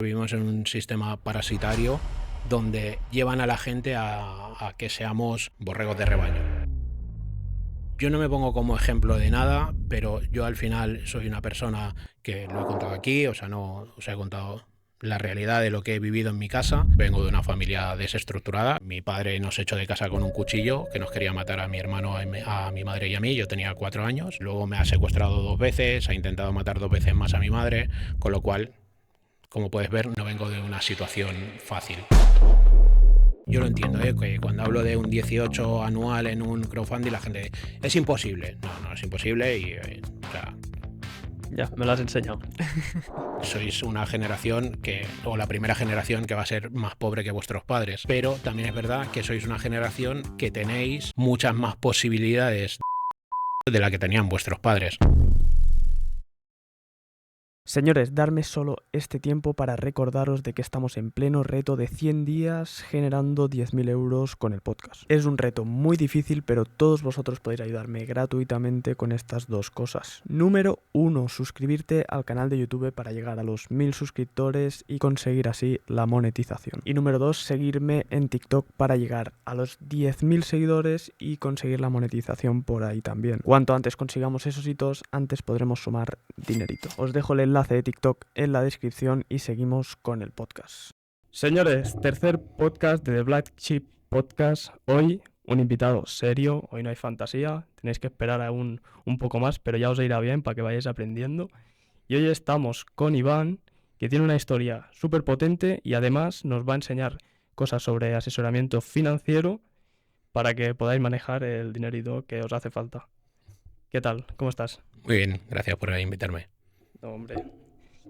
Vivimos en un sistema parasitario donde llevan a la gente a que seamos borregos de rebaño. Yo no me pongo como ejemplo de nada, pero yo al final soy una persona que lo he contado aquí, no os he contado la realidad de lo que he vivido en mi casa. Vengo de una familia desestructurada. Mi padre nos echó de casa con un cuchillo que nos quería matar a mi hermano, a mi madre y a mí. Yo tenía 4 años. Luego me ha secuestrado 2 veces, ha intentado matar 2 veces más a mi madre, con lo cual, como puedes ver, no vengo de una situación fácil. Yo lo entiendo, que cuando hablo de un 18 anual en un crowdfunding, la gente dice, es imposible. No es imposible y, Ya, me lo has enseñado. sois una generación o la primera generación que va a ser más pobre que vuestros padres. Pero también es verdad que sois una generación que tenéis muchas más posibilidades de la que tenían vuestros padres. Señores, darme solo este tiempo para recordaros de que estamos en pleno reto de 100 días generando 10.000 euros con el podcast. Es un reto muy difícil, pero todos vosotros podéis ayudarme gratuitamente con estas dos cosas. Número 1, suscribirte al canal de YouTube para llegar a los 1000 suscriptores y conseguir así la monetización. Y número 2, seguirme en TikTok para llegar a los 10.000 seguidores y conseguir la monetización por ahí también. Cuanto antes consigamos esos hitos, antes podremos sumar dinerito. Os dejo el enlace de TikTok en la descripción y seguimos con el podcast. Señores, tercer podcast de The Black Sheep Podcast. Hoy un invitado serio, hoy no hay fantasía, tenéis que esperar aún un poco más, pero ya os irá bien para que vayáis aprendiendo. Y hoy estamos con Iván, que tiene una historia súper potente y además nos va a enseñar cosas sobre asesoramiento financiero para que podáis manejar el dinerito que os hace falta. ¿Qué tal? ¿Cómo estás? Muy bien, gracias por invitarme. No, hombre,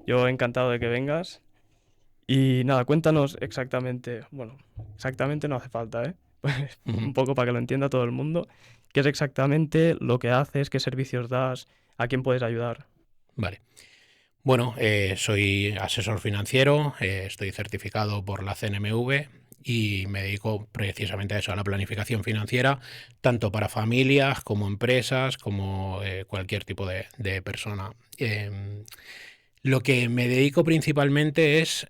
yo encantado de que vengas. Y nada, cuéntanos exactamente, bueno, exactamente no hace falta, ¿eh? Pues un poco para que lo entienda todo el mundo, qué es exactamente lo que haces, qué servicios das, a quién puedes ayudar. Vale. Bueno, soy asesor financiero, estoy certificado por la CNMV y me dedico precisamente a eso, a la planificación financiera, tanto para familias como empresas, como cualquier tipo de persona. Lo que me dedico principalmente es,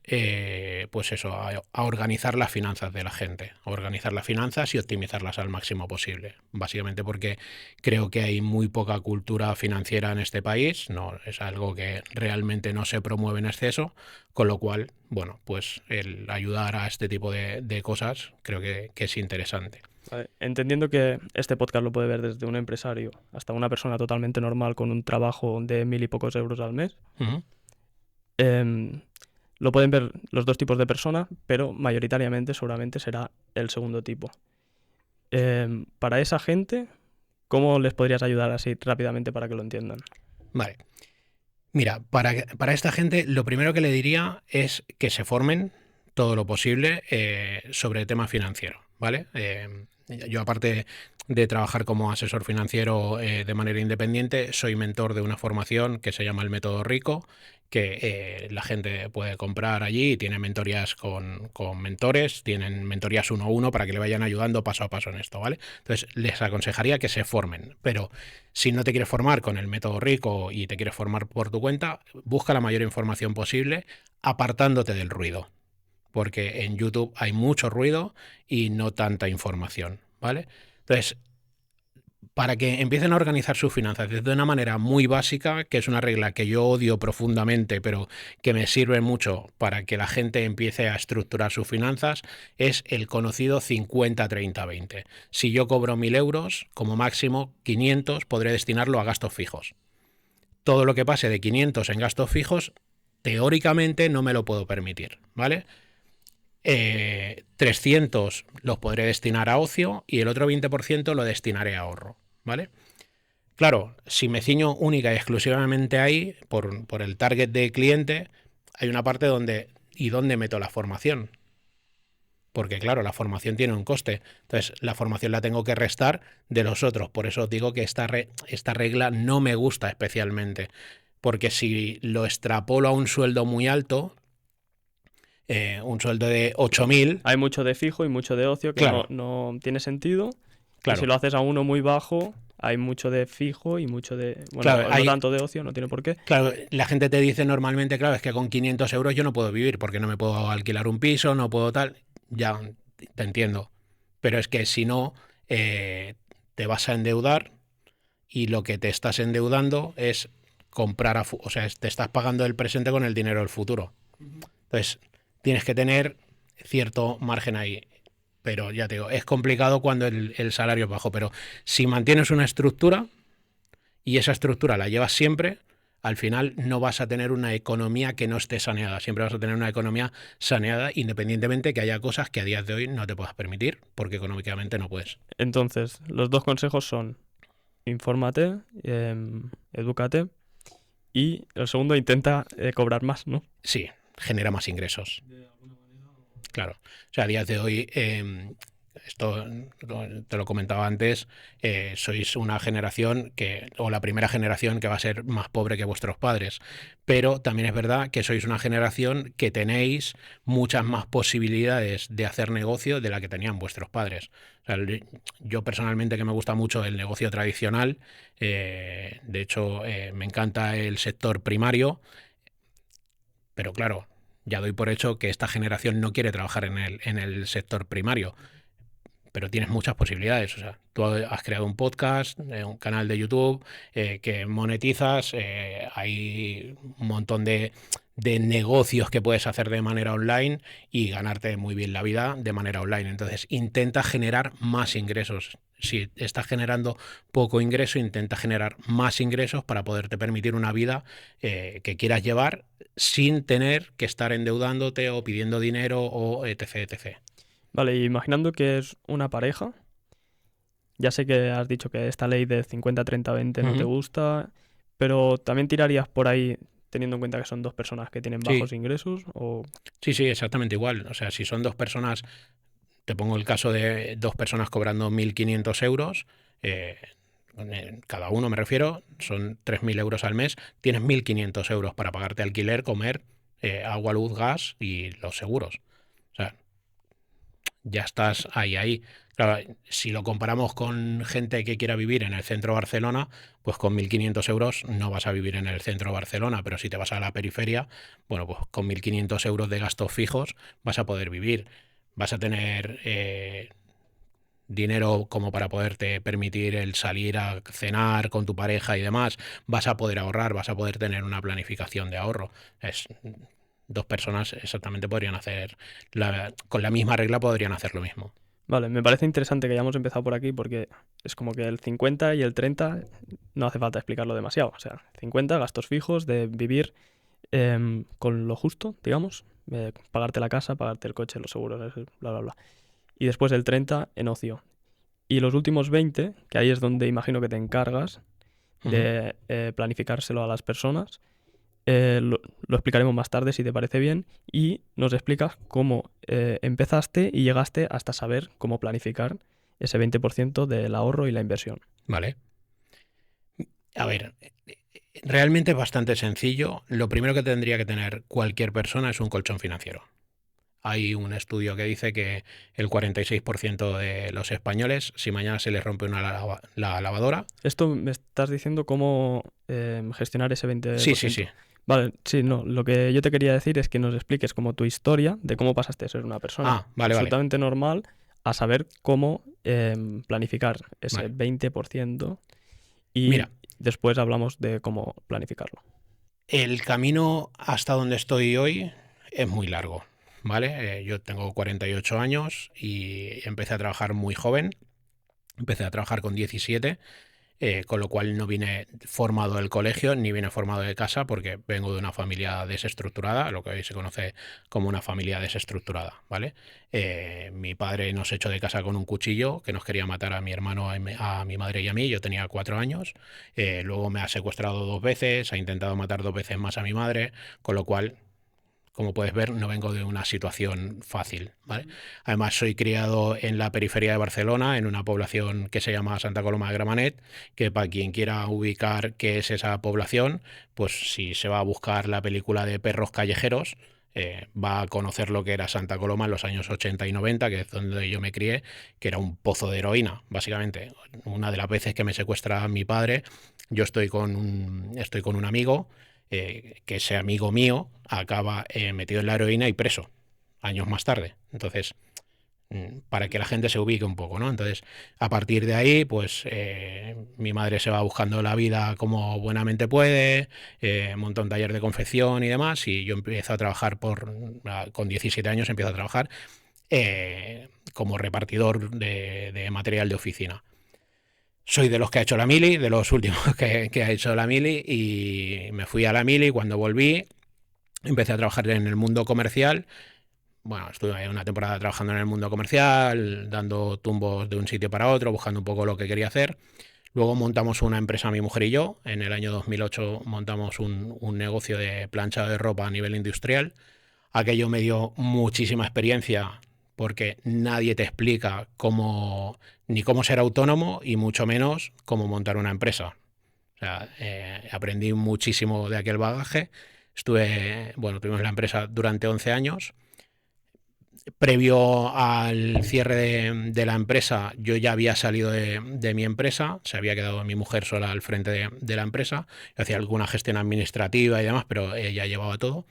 pues eso, a organizar las finanzas de la gente, a organizar las finanzas y optimizarlas al máximo posible. Básicamente porque creo que hay muy poca cultura financiera en este país, no es algo que realmente no se promueve en exceso, con lo cual, bueno, pues el ayudar a este tipo de cosas creo que es interesante. Vale, entendiendo que este podcast lo puede ver desde un empresario hasta una persona totalmente normal con un trabajo de 1000 y pocos euros al mes. Uh-huh. Lo pueden ver los dos tipos de personas, pero mayoritariamente seguramente será el segundo tipo. Para esa gente, ¿cómo les podrías ayudar así rápidamente para que lo entiendan? Vale. Mira, para esta gente lo primero que le diría es que se formen todo lo posible sobre el tema financiero, ¿vale? Yo aparte de trabajar como asesor financiero de manera independiente, soy mentor de una formación que se llama el Método Rico, que la gente puede comprar allí y tiene mentorías con mentores, tienen mentorías 1 a 1 para que le vayan ayudando paso a paso en esto, ¿vale? Entonces les aconsejaría que se formen, pero si no te quieres formar con el Método Rico y te quieres formar por tu cuenta, busca la mayor información posible apartándote del ruido, porque en YouTube hay mucho ruido y no tanta información, ¿vale? Entonces, para que empiecen a organizar sus finanzas de una manera muy básica, que es una regla que yo odio profundamente, pero que me sirve mucho para que la gente empiece a estructurar sus finanzas, es el conocido 50-30-20. Si yo cobro 1000 euros, como máximo 500 podré destinarlo a gastos fijos. Todo lo que pase de 500 en gastos fijos, teóricamente no me lo puedo permitir, ¿vale? 300 los podré destinar a ocio y el otro 20% lo destinaré a ahorro, ¿vale? Claro, si me ciño única y exclusivamente ahí, por el target de cliente, hay una parte donde meto la formación. Porque claro, la formación tiene un coste. Entonces, la formación la tengo que restar de los otros. Por eso os digo que esta regla no me gusta especialmente. Porque si lo extrapolo a un sueldo muy alto, un sueldo de 8000. Hay mucho de fijo y mucho de ocio que Claro. no tiene sentido. Y Claro. si lo haces a uno muy bajo, hay mucho de fijo y mucho de... Bueno, Claro, no tanto de ocio, no tiene por qué. claro, la gente te dice normalmente, claro, es que con 500 euros yo no puedo vivir porque no me puedo alquilar un piso, no puedo tal. Ya, te entiendo. Pero es que si no, te vas a endeudar y lo que te estás endeudando es comprar, o sea, te estás pagando el presente con el dinero del futuro. Entonces, tienes que tener cierto margen ahí. Pero ya te digo, es complicado cuando el salario es bajo. Pero si mantienes una estructura y esa estructura la llevas siempre, al final no vas a tener una economía que no esté saneada. Siempre vas a tener una economía saneada, independientemente que haya cosas que a día de hoy no te puedas permitir, porque económicamente no puedes. Entonces, los 2 consejos son infórmate, edúcate y el segundo intenta cobrar más, ¿no? Sí, genera más ingresos. Claro. O sea, a día de hoy, esto te lo comentaba antes, sois una generación o la primera generación que va a ser más pobre que vuestros padres. Pero también es verdad que sois una generación que tenéis muchas más posibilidades de hacer negocio de la que tenían vuestros padres. O sea, yo personalmente, que me gusta mucho el negocio tradicional, de hecho, me encanta el sector primario, pero claro, ya doy por hecho que esta generación no quiere trabajar en el sector primario, pero tienes muchas posibilidades. O sea, tú has creado un podcast, un canal de YouTube que monetizas, hay un montón de negocios que puedes hacer de manera online y ganarte muy bien la vida de manera online. Entonces, intenta generar más ingresos. Si estás generando poco ingreso, intenta generar más ingresos para poderte permitir una vida que quieras llevar sin tener que estar endeudándote o pidiendo dinero o etc, etc. Vale, y imaginando que es una pareja, ya sé que has dicho que esta ley de 50-30-20 no te Ujú. gusta, pero también tirarías por ahí teniendo en cuenta que son 2 personas que tienen bajos Sí, ingresos o... sí, exactamente igual. O sea, si son dos personas, te pongo el caso de dos personas cobrando 1.500 euros, eh, cada uno me refiero, son 3.000 euros al mes, tienes 1.500 euros para pagarte alquiler, comer, agua, luz, gas y los seguros. O sea, ya estás ahí. Claro, si lo comparamos con gente que quiera vivir en el centro de Barcelona, pues con 1.500 euros no vas a vivir en el centro de Barcelona, pero si te vas a la periferia, bueno, pues con 1.500 euros de gastos fijos vas a poder vivir. Vas a tener dinero como para poderte permitir el salir a cenar con tu pareja y demás. Vas a poder ahorrar, vas a poder tener una planificación de ahorro. Dos personas exactamente podrían hacer, con la misma regla podrían hacer lo mismo. Vale, me parece interesante que hayamos empezado por aquí porque es como que el 50 y el 30 no hace falta explicarlo demasiado. O sea, 50 gastos fijos de vivir con lo justo, digamos, pagarte la casa, pagarte el coche, los seguros, bla, bla, bla. Y después el 30 en ocio. Y los últimos 20, que ahí es donde imagino que te encargas Ujú. de planificárselo a las personas, lo explicaremos más tarde si te parece bien y nos explicas cómo empezaste y llegaste hasta saber cómo planificar ese 20% del ahorro y la inversión. Vale. A ver, realmente es bastante sencillo. Lo primero que tendría que tener cualquier persona es un colchón financiero. Hay un estudio que dice que el 46% de los españoles, si mañana se les rompe la lavadora. Esto me estás diciendo cómo gestionar ese Sí, sí, 20%. sí. Vale, sí, no, lo que yo te quería decir es que nos expliques como tu historia de cómo pasaste a ser una persona Ah, vale, vale. absolutamente normal a saber cómo planificar ese Vale. 20% y Mira, después hablamos de cómo planificarlo. el camino hasta donde estoy hoy es muy largo, ¿vale? Yo tengo 48 años y empecé a trabajar muy joven. Empecé a trabajar con 17, con lo cual no vine formado del colegio ni vine formado de casa porque vengo de una familia desestructurada, lo que hoy se conoce como una familia desestructurada, ¿vale? Mi padre nos echó de casa con un cuchillo que nos quería matar a mi hermano, a mi madre y a mí. Yo tenía 4 años. Luego me ha secuestrado 2 veces, ha intentado matar 2 veces más a mi madre, con lo cual, como puedes ver, no vengo de una situación fácil, ¿vale? Además, soy criado en la periferia de Barcelona, en una población que se llama Santa Coloma de Gramenet, que para quien quiera ubicar qué es esa población, pues si se va a buscar la película de Perros Callejeros, va a conocer lo que era Santa Coloma en los años 80 y 90, que es donde yo me crié, que era un pozo de heroína, básicamente. Una de las veces que me secuestra mi padre, yo estoy con un amigo, que ese amigo mío acaba metido en la heroína y preso, años más tarde. Entonces, para que la gente se ubique un poco, ¿no? Entonces, a partir de ahí, pues mi madre se va buscando la vida como buenamente puede, monta un taller de confección y demás, y yo empiezo a trabajar con 17 años empiezo a trabajar como repartidor de material de oficina. Soy de los que ha hecho la mili, de los últimos que ha hecho la mili, y me fui a la mili. Cuando volví, empecé a trabajar en el mundo comercial. Bueno, estuve una temporada trabajando en el mundo comercial, dando tumbos de un sitio para otro, buscando un poco lo que quería hacer. Luego montamos una empresa, mi mujer y yo. En el año 2008 montamos un negocio de plancha de ropa a nivel industrial. Aquello me dio muchísima experiencia porque nadie te explica ni cómo ser autónomo y mucho menos cómo montar una empresa. O sea, aprendí muchísimo de aquel bagaje. Tuvimos la empresa durante 11 años. Previo al cierre de la empresa, yo ya había salido de mi empresa, se había quedado mi mujer sola al frente de la empresa, hacía alguna gestión administrativa y demás, pero ella llevaba todo.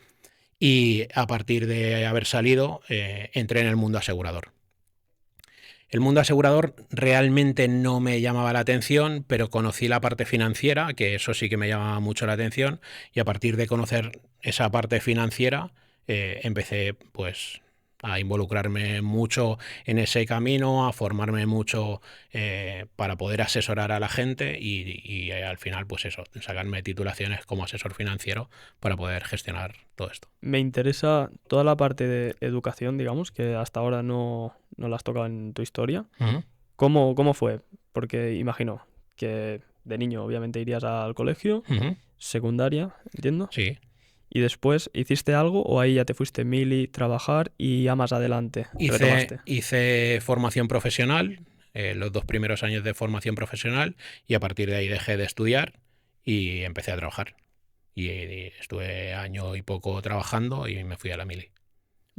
Y a partir de haber salido, entré en el mundo asegurador. El mundo asegurador realmente no me llamaba la atención, pero conocí la parte financiera, que eso sí que me llamaba mucho la atención, y a partir de conocer esa parte financiera, empecé pues a involucrarme mucho en ese camino, a formarme mucho para poder asesorar a la gente y al final pues eso, sacarme titulaciones como asesor financiero para poder gestionar todo esto. Me interesa toda la parte de educación, digamos, que hasta ahora no la has tocado en tu historia. Uh-huh. ¿Cómo fue? Porque imagino que de niño obviamente irías al colegio, Uh-huh. secundaria, entiendo, Sí. y después hiciste algo o ahí ya te fuiste mili, trabajar y ya más adelante retomaste. Hice formación profesional, los 2 primeros años de formación profesional, y a partir de ahí dejé de estudiar y empecé a trabajar. Y estuve año y poco trabajando y me fui a la mili.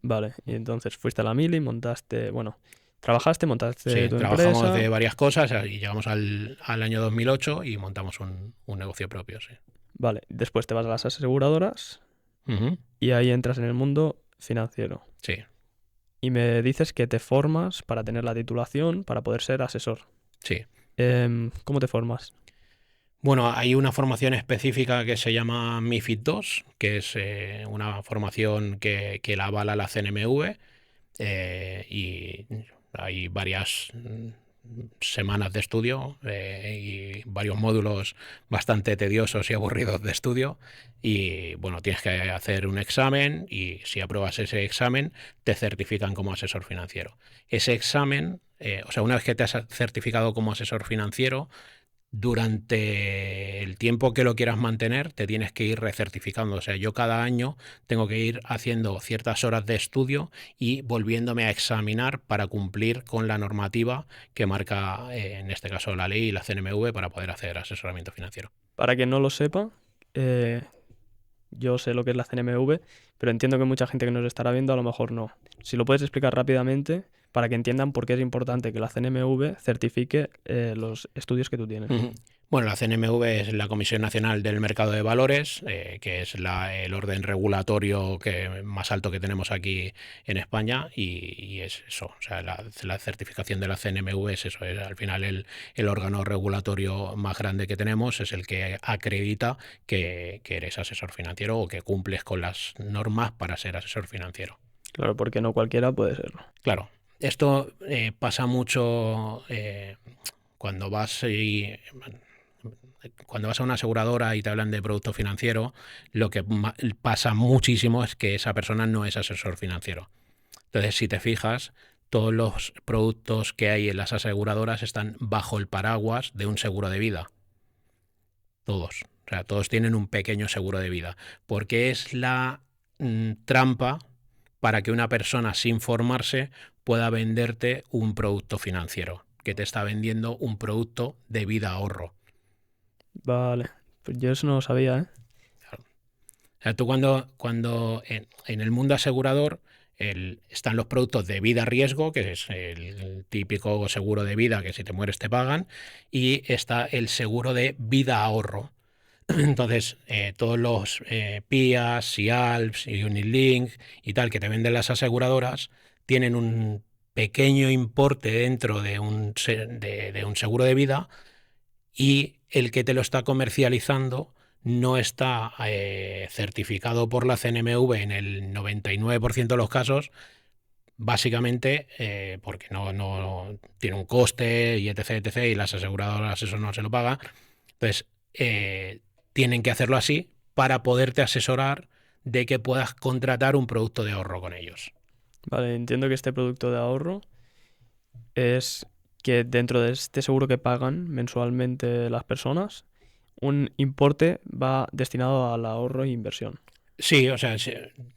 Vale, y entonces fuiste a la mili, montaste, bueno, trabajaste, montaste Sí, tu trabajamos empresa. de varias cosas y llegamos al año 2008 y montamos un negocio propio, sí. Vale, después te vas a las aseguradoras Ujú. y ahí entras en el mundo financiero. Sí, Y me dices que te formas para tener la titulación, para poder ser asesor. sí. ¿Cómo te formas? Bueno, hay una formación específica que se llama MiFID II, que es una formación que la avala la CNMV, y hay varias semanas de estudio y varios módulos bastante tediosos y aburridos de estudio. Y bueno, tienes que hacer un examen y si apruebas ese examen, te certifican como asesor financiero. Ese examen, o sea, una vez que te has certificado como asesor financiero, durante el tiempo que lo quieras mantener, te tienes que ir recertificando. O sea, yo cada año tengo que ir haciendo ciertas horas de estudio y volviéndome a examinar para cumplir con la normativa que marca, en este caso, la ley y la CNMV para poder hacer asesoramiento financiero. Para quien no lo sepa, eh, yo sé lo que es la CNMV, pero entiendo que mucha gente que nos estará viendo a lo mejor no. Si lo puedes explicar rápidamente para que entiendan por qué es importante que la CNMV certifique los estudios que tú tienes. Ujú. Bueno, la CNMV es la Comisión Nacional del Mercado de Valores, que es el orden regulatorio más alto que tenemos aquí en España, y es eso. O sea, la certificación de la CNMV es eso, es al final el órgano regulatorio más grande que tenemos, es el que acredita que eres asesor financiero o que cumples con las normas para ser asesor financiero. Claro, porque no cualquiera puede serlo. Claro, esto pasa mucho cuando cuando vas a una aseguradora y te hablan de producto financiero, lo que pasa muchísimo es que esa persona no es asesor financiero. Entonces, si te fijas, todos los productos que hay en las aseguradoras están bajo el paraguas de un seguro de vida. Todos. O sea, todos tienen un pequeño seguro de vida. Porque es la trampa para que una persona sin formarse pueda venderte un producto financiero, que te está vendiendo un producto de vida ahorro. Vale, pues yo eso no lo sabía, ¿eh? O sea, tú cuando en el mundo asegurador están los productos de vida riesgo, que es el típico seguro de vida que si te mueres te pagan, y está el seguro de vida ahorro. Entonces, todos los PIAs, SIALPs y Unilink y tal que te venden las aseguradoras tienen un pequeño importe dentro de un seguro de vida, y el que te lo está comercializando no está certificado por la CNMV en el 99% de los casos, básicamente porque no tiene un coste y etc, etc, y las aseguradoras eso no se lo pagan. Entonces, tienen que hacerlo así para poderte asesorar de que puedas contratar un producto de ahorro con ellos. Vale, entiendo que este producto de ahorro es que dentro de este seguro que pagan mensualmente las personas, un importe va destinado al ahorro e inversión. Sí, o sea,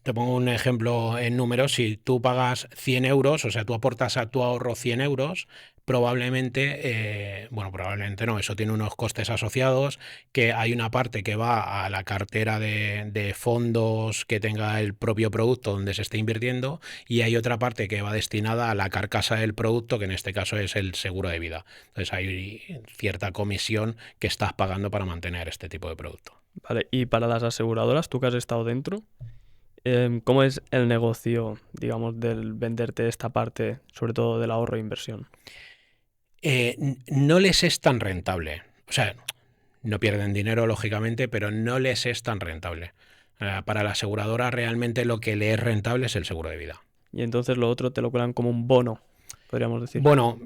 te pongo un ejemplo en números. Si tú pagas 100 euros, o sea, tú aportas a tu ahorro 100 euros, probablemente, bueno, probablemente no, eso tiene unos costes asociados, que hay una parte que va a la cartera de fondos que tenga el propio producto donde se esté invirtiendo, y hay otra parte que va destinada a la carcasa del producto, que en este caso es el seguro de vida. Entonces hay cierta comisión que estás pagando para mantener este tipo de producto. Vale, y para las aseguradoras, tú que has estado dentro, ¿cómo es el negocio, digamos, del venderte esta parte, sobre todo del ahorro e inversión? No les es tan rentable. O sea, no pierden dinero, lógicamente, pero no les es tan rentable. Para la aseguradora realmente lo que le es rentable es el seguro de vida. Y entonces lo otro te lo cuelan como un bono, podríamos decir. Bueno,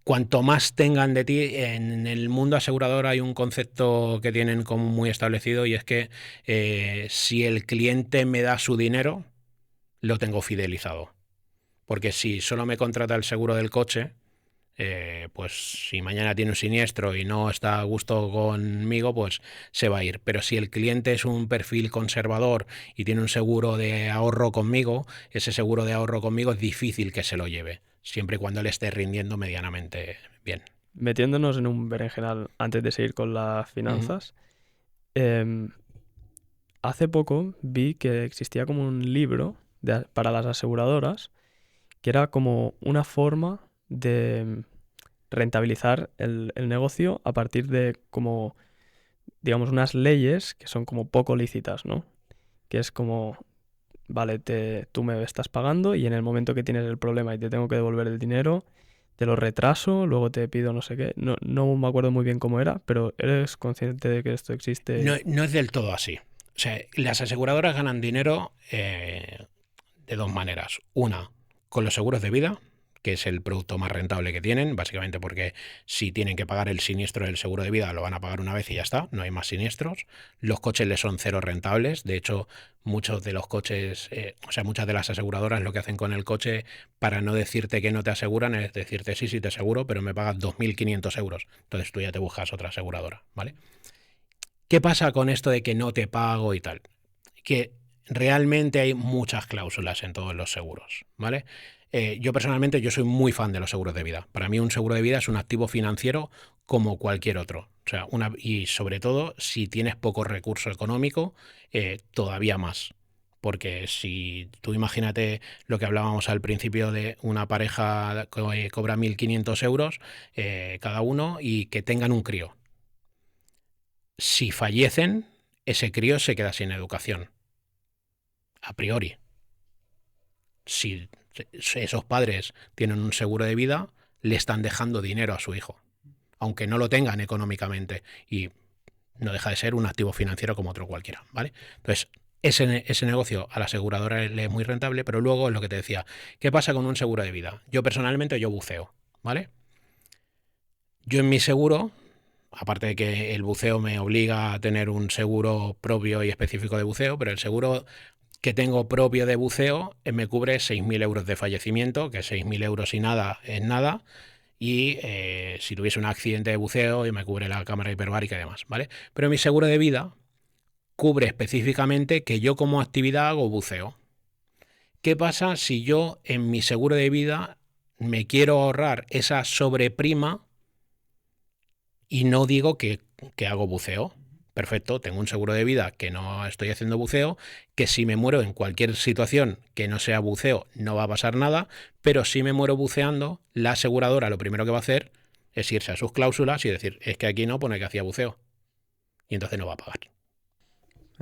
cuanto más tengan de ti, en el mundo asegurador hay un concepto que tienen como muy establecido, y es que si el cliente me da su dinero, lo tengo fidelizado. Porque si solo me contrata el seguro del coche, pues si mañana tiene un siniestro y no está a gusto conmigo, pues se va a ir. Pero si el cliente es un perfil conservador y tiene un seguro de ahorro conmigo, ese seguro de ahorro conmigo es difícil que se lo lleve, siempre y cuando le esté rindiendo medianamente bien. Metiéndonos en un berenjenal antes de seguir con las Ujú. finanzas, em, hace poco vi que existía como un libro para las aseguradoras que era como una forma de rentabilizar el negocio a partir de como, digamos, unas leyes que son como poco lícitas, ¿no? Que es como, vale, tú me estás pagando y en el momento que tienes el problema y te tengo que devolver el dinero, te lo retraso, luego te pido no sé qué. No, no me acuerdo muy bien cómo era, pero ¿eres consciente de que esto No, existe? no es del todo así. O sea, las aseguradoras ganan dinero de dos maneras. Una, con los seguros de vida, que es el producto más rentable que tienen, básicamente porque si tienen que pagar el siniestro del seguro de vida, lo van a pagar una vez y ya está, no hay más siniestros. Los coches les son cero rentables. De hecho, muchos de los coches, o sea, muchas de las aseguradoras lo que hacen con el coche, para no decirte que no te aseguran, es decirte sí, sí te aseguro, pero me pagas 2.500 euros. Entonces tú ya te buscas otra aseguradora, ¿vale? ¿Qué pasa con esto de que no te pago y tal? Que realmente hay muchas cláusulas en todos los seguros, ¿vale? Yo personalmente yo soy muy fan de los seguros de vida. Para mí un seguro de vida es un activo financiero como cualquier otro. O sea, y sobre todo si tienes poco recurso económico, todavía más. Porque si tú imagínate lo que hablábamos al principio de una pareja que cobra 1.500 euros cada uno y que tengan un crío. Si fallecen, ese crío se queda sin educación, a priori. Si esos padres tienen un seguro de vida, le están dejando dinero a su hijo, aunque no lo tengan económicamente, y no deja de ser un activo financiero como otro cualquiera, ¿vale? Entonces, ese negocio a la aseguradora le es muy rentable, pero luego es lo que te decía. ¿Qué pasa con un seguro de vida? Yo personalmente, yo buceo, ¿vale? Yo en mi seguro, aparte de que el buceo me obliga a tener un seguro propio y específico de buceo, pero el seguro que tengo propio de buceo me cubre 6.000 euros de fallecimiento, que 6.000 euros y nada es nada, y si tuviese un accidente de buceo y me cubre la cámara hiperbárica y demás, ¿vale? Pero mi seguro de vida cubre específicamente que yo como actividad hago buceo. ¿Qué pasa si yo en mi seguro de vida me quiero ahorrar esa sobreprima y no digo que hago buceo? perfecto, tengo un seguro de vida que no estoy haciendo buceo, que si me muero en cualquier situación que no sea buceo no va a pasar nada, pero si me muero buceando, la aseguradora lo primero que va a hacer es irse a sus cláusulas y decir, es que aquí no pone que hacía buceo. Y entonces no va a pagar.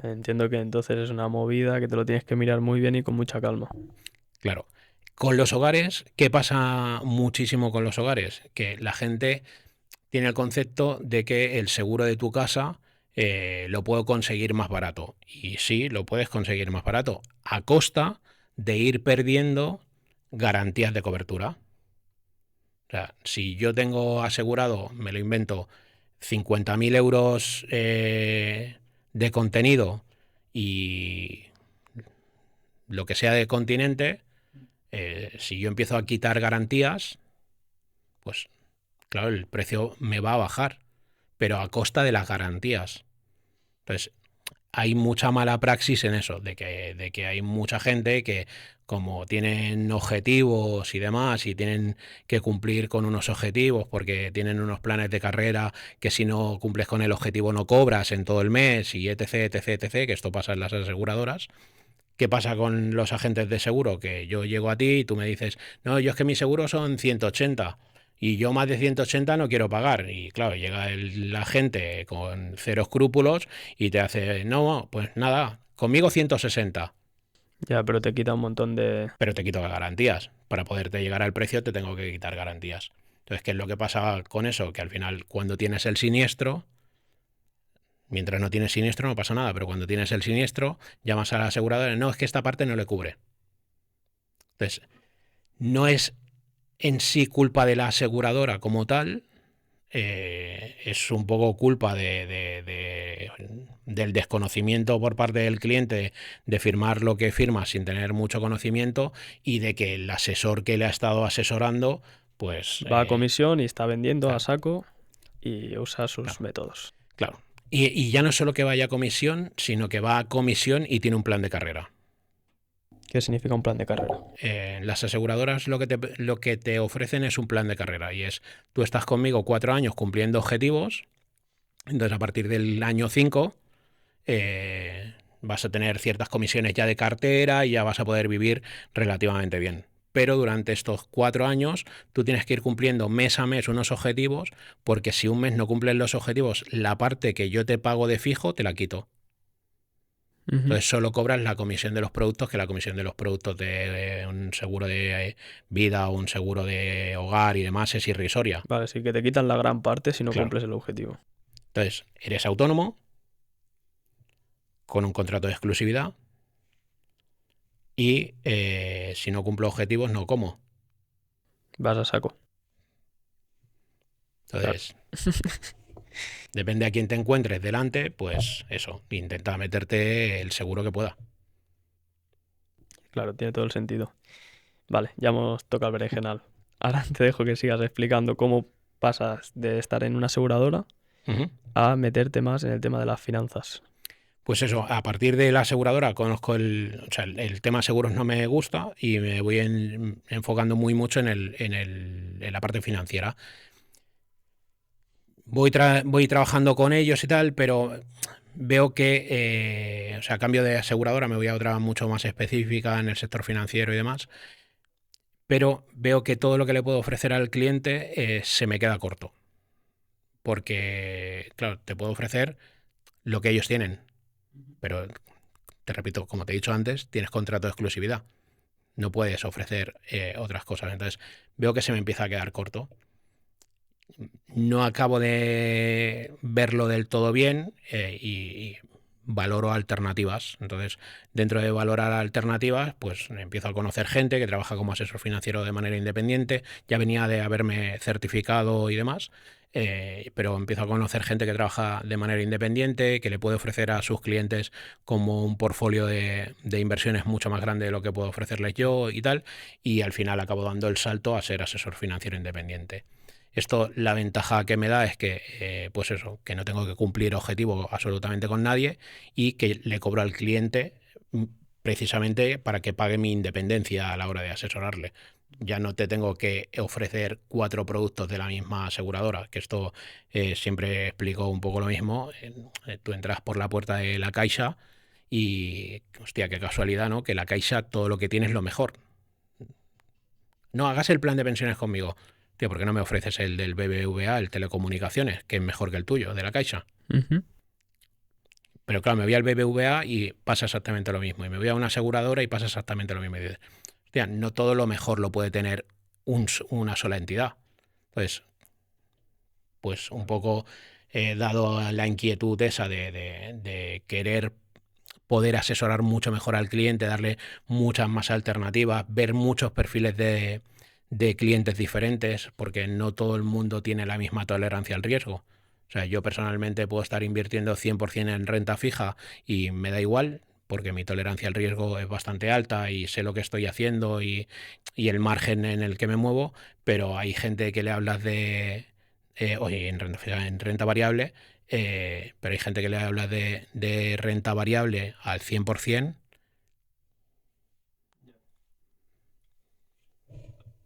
Entiendo que entonces es una movida que te lo tienes que mirar muy bien y con mucha calma. Claro. Con los hogares, ¿qué pasa muchísimo con los hogares? Que la gente tiene el concepto de que el seguro de tu casa lo puedo conseguir más barato. Y sí, lo puedes conseguir más barato, a costa de ir perdiendo garantías de cobertura. O sea, si yo tengo asegurado, me lo invento, 50.000 euros de contenido y lo que sea de continente, si yo empiezo a quitar garantías, pues claro, el precio me va a bajar, pero a costa de las garantías. Entonces, hay mucha mala praxis en eso, de que hay mucha gente que como tienen objetivos y demás y tienen que cumplir con unos objetivos porque tienen unos planes de carrera que si no cumples con el objetivo no cobras en todo el mes y etc, etc, etc, que esto pasa en las aseguradoras. ¿Qué pasa con los agentes de seguro? Que yo llego a ti y tú me dices, no, yo es que mi seguro son 180 y yo más de 180 no quiero pagar. Y claro, llega el agente con cero escrúpulos y te hace, no, pues nada, conmigo 160, Ya, pero te quita un montón de... pero te quito las garantías. Para poderte llegar al precio te tengo que quitar garantías. Entonces, ¿qué es lo que pasa con eso? Que al final, cuando tienes el siniestro, mientras no tienes siniestro no pasa nada, pero cuando tienes el siniestro, llamas a la aseguradora, no, es que esta parte no le cubre. Entonces, no es en sí culpa de la aseguradora como tal, es un poco culpa del desconocimiento por parte del cliente de firmar lo que firma sin tener mucho conocimiento y de que el asesor que le ha estado asesorando, pues... Va a comisión y está vendiendo a claro, saco y usa sus claro, métodos. claro. Y ya no es solo que vaya a comisión, sino que va a comisión y tiene un plan de carrera. ¿Qué significa un plan de carrera? Las aseguradoras lo que te ofrecen es un plan de carrera y es, tú estás conmigo 4 años cumpliendo objetivos, entonces a partir del año 5 vas a tener ciertas comisiones ya de cartera y ya vas a poder vivir relativamente bien. Pero durante estos 4 años tú tienes que ir cumpliendo mes a mes unos objetivos, porque si un mes no cumples los objetivos, la parte que yo te pago de fijo te la quito. Entonces solo cobras la comisión de los productos, que la comisión de los productos de un seguro de vida o un seguro de hogar y demás es irrisoria. Vale, sí que te quitan la gran parte si no Claro. cumples el objetivo. Entonces, eres autónomo con un contrato de exclusividad y si no cumplo objetivos no como. Vas a saco. Entonces, depende a quién te encuentres delante, pues eso, intenta meterte el seguro que pueda. Claro, tiene todo el sentido. Vale, ya hemos tocado el berenjenal. Ahora te dejo que sigas explicando cómo pasas de estar en una aseguradora Ujú. a meterte más en el tema de las finanzas. Pues eso, a partir de la aseguradora conozco o sea, el tema seguros no me gusta y me voy enfocando muy mucho en la parte financiera. Voy trabajando con ellos y tal, pero veo que, o sea, a cambio de aseguradora me voy a otra mucho más específica en el sector financiero y demás, pero veo que todo lo que le puedo ofrecer al cliente se me queda corto. Porque, claro, te puedo ofrecer lo que ellos tienen, pero te repito, como te he dicho antes, tienes contrato de exclusividad. No puedes ofrecer otras cosas. Entonces, veo que se me empieza a quedar corto. No acabo de verlo del todo bien y valoro alternativas. Entonces, dentro de valorar alternativas, pues empiezo a conocer gente que trabaja como asesor financiero de manera independiente. Ya venía de haberme certificado y demás, pero empiezo a conocer gente que trabaja de manera independiente, que le puede ofrecer a sus clientes como un portfolio de inversiones mucho más grande de lo que puedo ofrecerles yo y tal. Y al final acabo dando el salto a ser asesor financiero independiente. Esto, la ventaja que me da es que, pues eso, que no tengo que cumplir objetivo absolutamente con nadie y que le cobro al cliente precisamente para que pague mi independencia a la hora de asesorarle. Ya no te tengo que ofrecer 4 productos de la misma aseguradora, que esto siempre explico un poco lo mismo. Tú entras por la puerta de la Caixa y, hostia, qué casualidad, ¿no? Que la Caixa todo lo que tiene es lo mejor. No, hagas el plan de pensiones conmigo. Tío, ¿por qué no me ofreces el del BBVA, el telecomunicaciones, que es mejor que el tuyo, de la Caixa? Pero claro, me voy al BBVA y pasa exactamente lo mismo. Y me voy a una aseguradora y pasa exactamente lo mismo. Y dices, hostia, no todo lo mejor lo puede tener una sola entidad. Entonces, pues un poco dado la inquietud esa de querer poder asesorar mucho mejor al cliente, darle muchas más alternativas, ver muchos perfiles de clientes diferentes, porque no todo el mundo tiene la misma tolerancia al riesgo. O sea, yo personalmente puedo estar invirtiendo 100% en renta fija y me da igual, porque mi tolerancia al riesgo es bastante alta y sé lo que estoy haciendo y el margen en el que me muevo, pero hay gente que le hablas oye, en renta fija, en renta variable, pero hay gente que le habla de renta variable al 100%.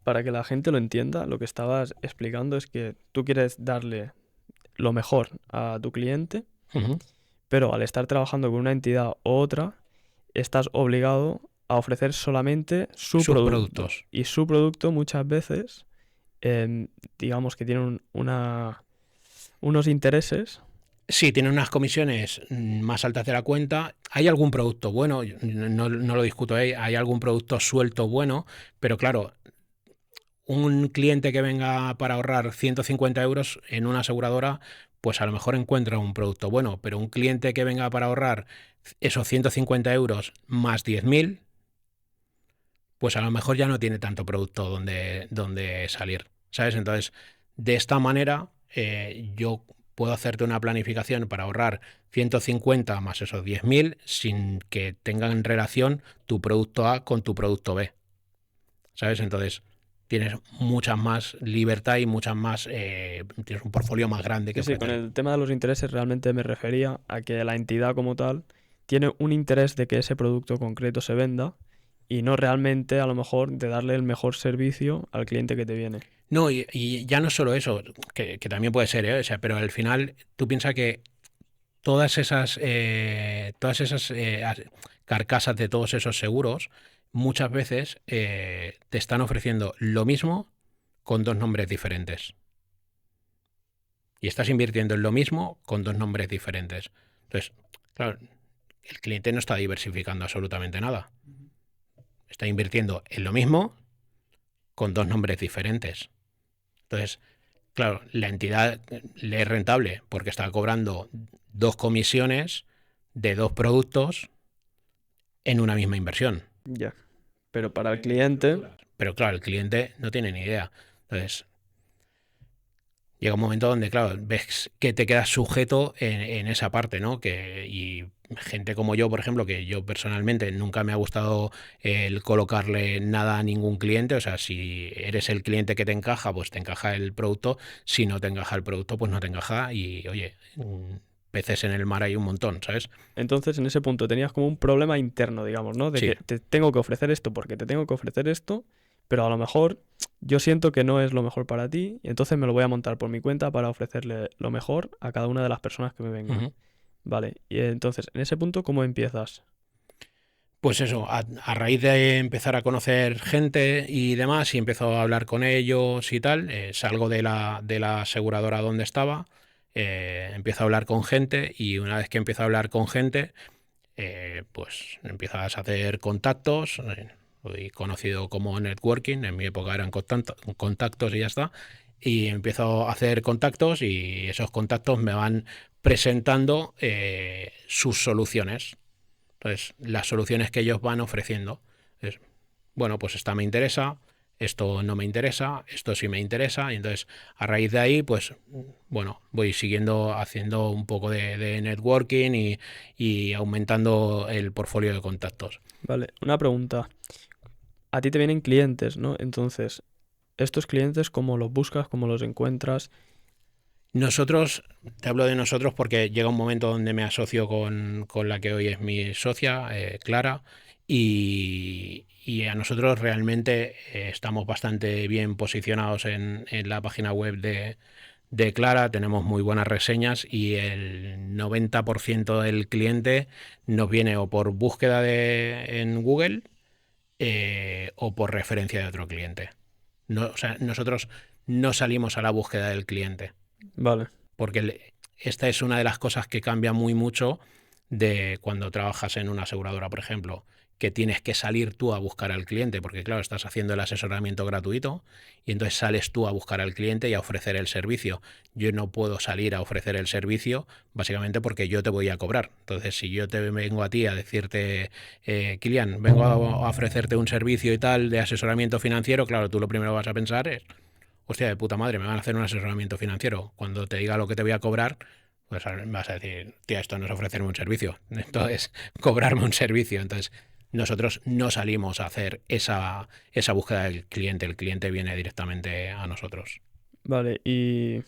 Para que la gente lo entienda, lo que estabas explicando es que tú quieres darle lo mejor a tu cliente, Uh-huh. pero al estar trabajando con una entidad u otra, estás obligado a ofrecer solamente su Sus producto. productos. Y su producto muchas veces, digamos que tiene unos intereses. Sí, tiene unas comisiones más altas de la cuenta. Hay algún producto bueno, no lo discuto ahí, hay algún producto suelto bueno, pero claro, un cliente que venga para ahorrar 150 euros en una aseguradora, pues a lo mejor encuentra un producto bueno, pero un cliente que venga para ahorrar esos 150 euros más 10.000, pues a lo mejor ya no tiene tanto producto donde salir, ¿sabes? Entonces, de esta manera, yo puedo hacerte una planificación para ahorrar 150 más esos 10.000 sin que tengan relación tu producto A con tu producto B, ¿sabes? Entonces, tienes mucha más libertad y muchas más, tienes un portfolio más grande que Sí, con ofrecer. el tema de los intereses realmente me refería a que la entidad como tal tiene un interés de que ese producto concreto se venda y no realmente a lo mejor de darle el mejor servicio al cliente que te viene. No, y ya no solo eso, que también puede ser, ¿eh? O sea, pero al final tú piensas que todas esas carcasas de todos esos seguros muchas veces te están ofreciendo lo mismo con 2 nombres diferentes. Y estás invirtiendo en lo mismo con 2 nombres diferentes. Entonces, claro, el cliente no está diversificando absolutamente nada. Está invirtiendo en lo mismo con 2 nombres diferentes. Entonces, claro, la entidad le es rentable porque está cobrando 2 comisiones de 2 productos en una misma inversión. Ya. Pero para el cliente, Pero claro, el cliente no tiene ni idea. Entonces, llega un momento donde, claro, ves que te quedas sujeto en esa parte, ¿no? Y gente como yo, por ejemplo, que yo personalmente nunca me ha gustado el colocarle nada a ningún cliente. O sea, si eres el cliente que te encaja, pues te encaja el producto. Si no te encaja el producto, pues no te encaja. Y oye, peces en el mar hay un montón, ¿sabes? entonces en ese punto tenías como un problema interno, digamos, ¿no? De Sí. que te tengo que ofrecer esto porque te tengo que ofrecer esto, pero a lo mejor yo siento que no es lo mejor para ti y entonces me lo voy a montar por mi cuenta para ofrecerle lo mejor a cada una de las personas que me vengan. Ujú. Vale, y entonces en ese punto, ¿cómo empiezas? Pues eso, a raíz de empezar a conocer gente y demás, y empezó a hablar con ellos y tal, salgo de la aseguradora donde estaba, empiezo a hablar con gente y una vez que empiezo a hablar con gente, pues empiezas a hacer contactos, hoy conocido como networking, en mi época eran contactos y ya está, y empiezo a hacer contactos y esos contactos me van presentando sus soluciones. Entonces, las soluciones que ellos van ofreciendo es, bueno, pues esta me interesa, esto no me interesa, esto sí me interesa, y entonces a raíz de ahí, pues bueno, voy siguiendo haciendo un poco de networking y aumentando el portfolio de contactos. Vale, una pregunta. A ti te vienen clientes, ¿no? Entonces, estos clientes, ¿cómo los buscas? ¿Cómo los encuentras? Nosotros, te hablo de nosotros porque llega un momento donde me asocio con la que hoy es mi socia, Clara, y a nosotros realmente estamos bastante bien posicionados en la página web de Clara, tenemos muy buenas reseñas y el 90% del cliente nos viene o por búsqueda en Google o por referencia de otro cliente. No, o sea, nosotros no salimos a la búsqueda del cliente, Vale. porque esta es una de las cosas que cambia muy mucho de cuando trabajas en una aseguradora, por ejemplo, que tienes que salir tú a buscar al cliente, porque claro, estás haciendo el asesoramiento gratuito y entonces sales tú a buscar al cliente y a ofrecer el servicio. Yo no puedo salir a ofrecer el servicio básicamente porque yo te voy a cobrar. Entonces, si yo te vengo a ti a decirte, Kilian, vengo a ofrecerte un servicio y tal de asesoramiento financiero, claro, tú lo primero que vas a pensar es, hostia, de puta madre, me van a hacer un asesoramiento financiero. Cuando te diga lo que te voy a cobrar, pues vas a decir, tía, esto no es ofrecerme un servicio, esto es cobrarme un servicio. Entonces, nosotros no salimos a hacer esa búsqueda del cliente, el cliente viene directamente a nosotros. Vale, y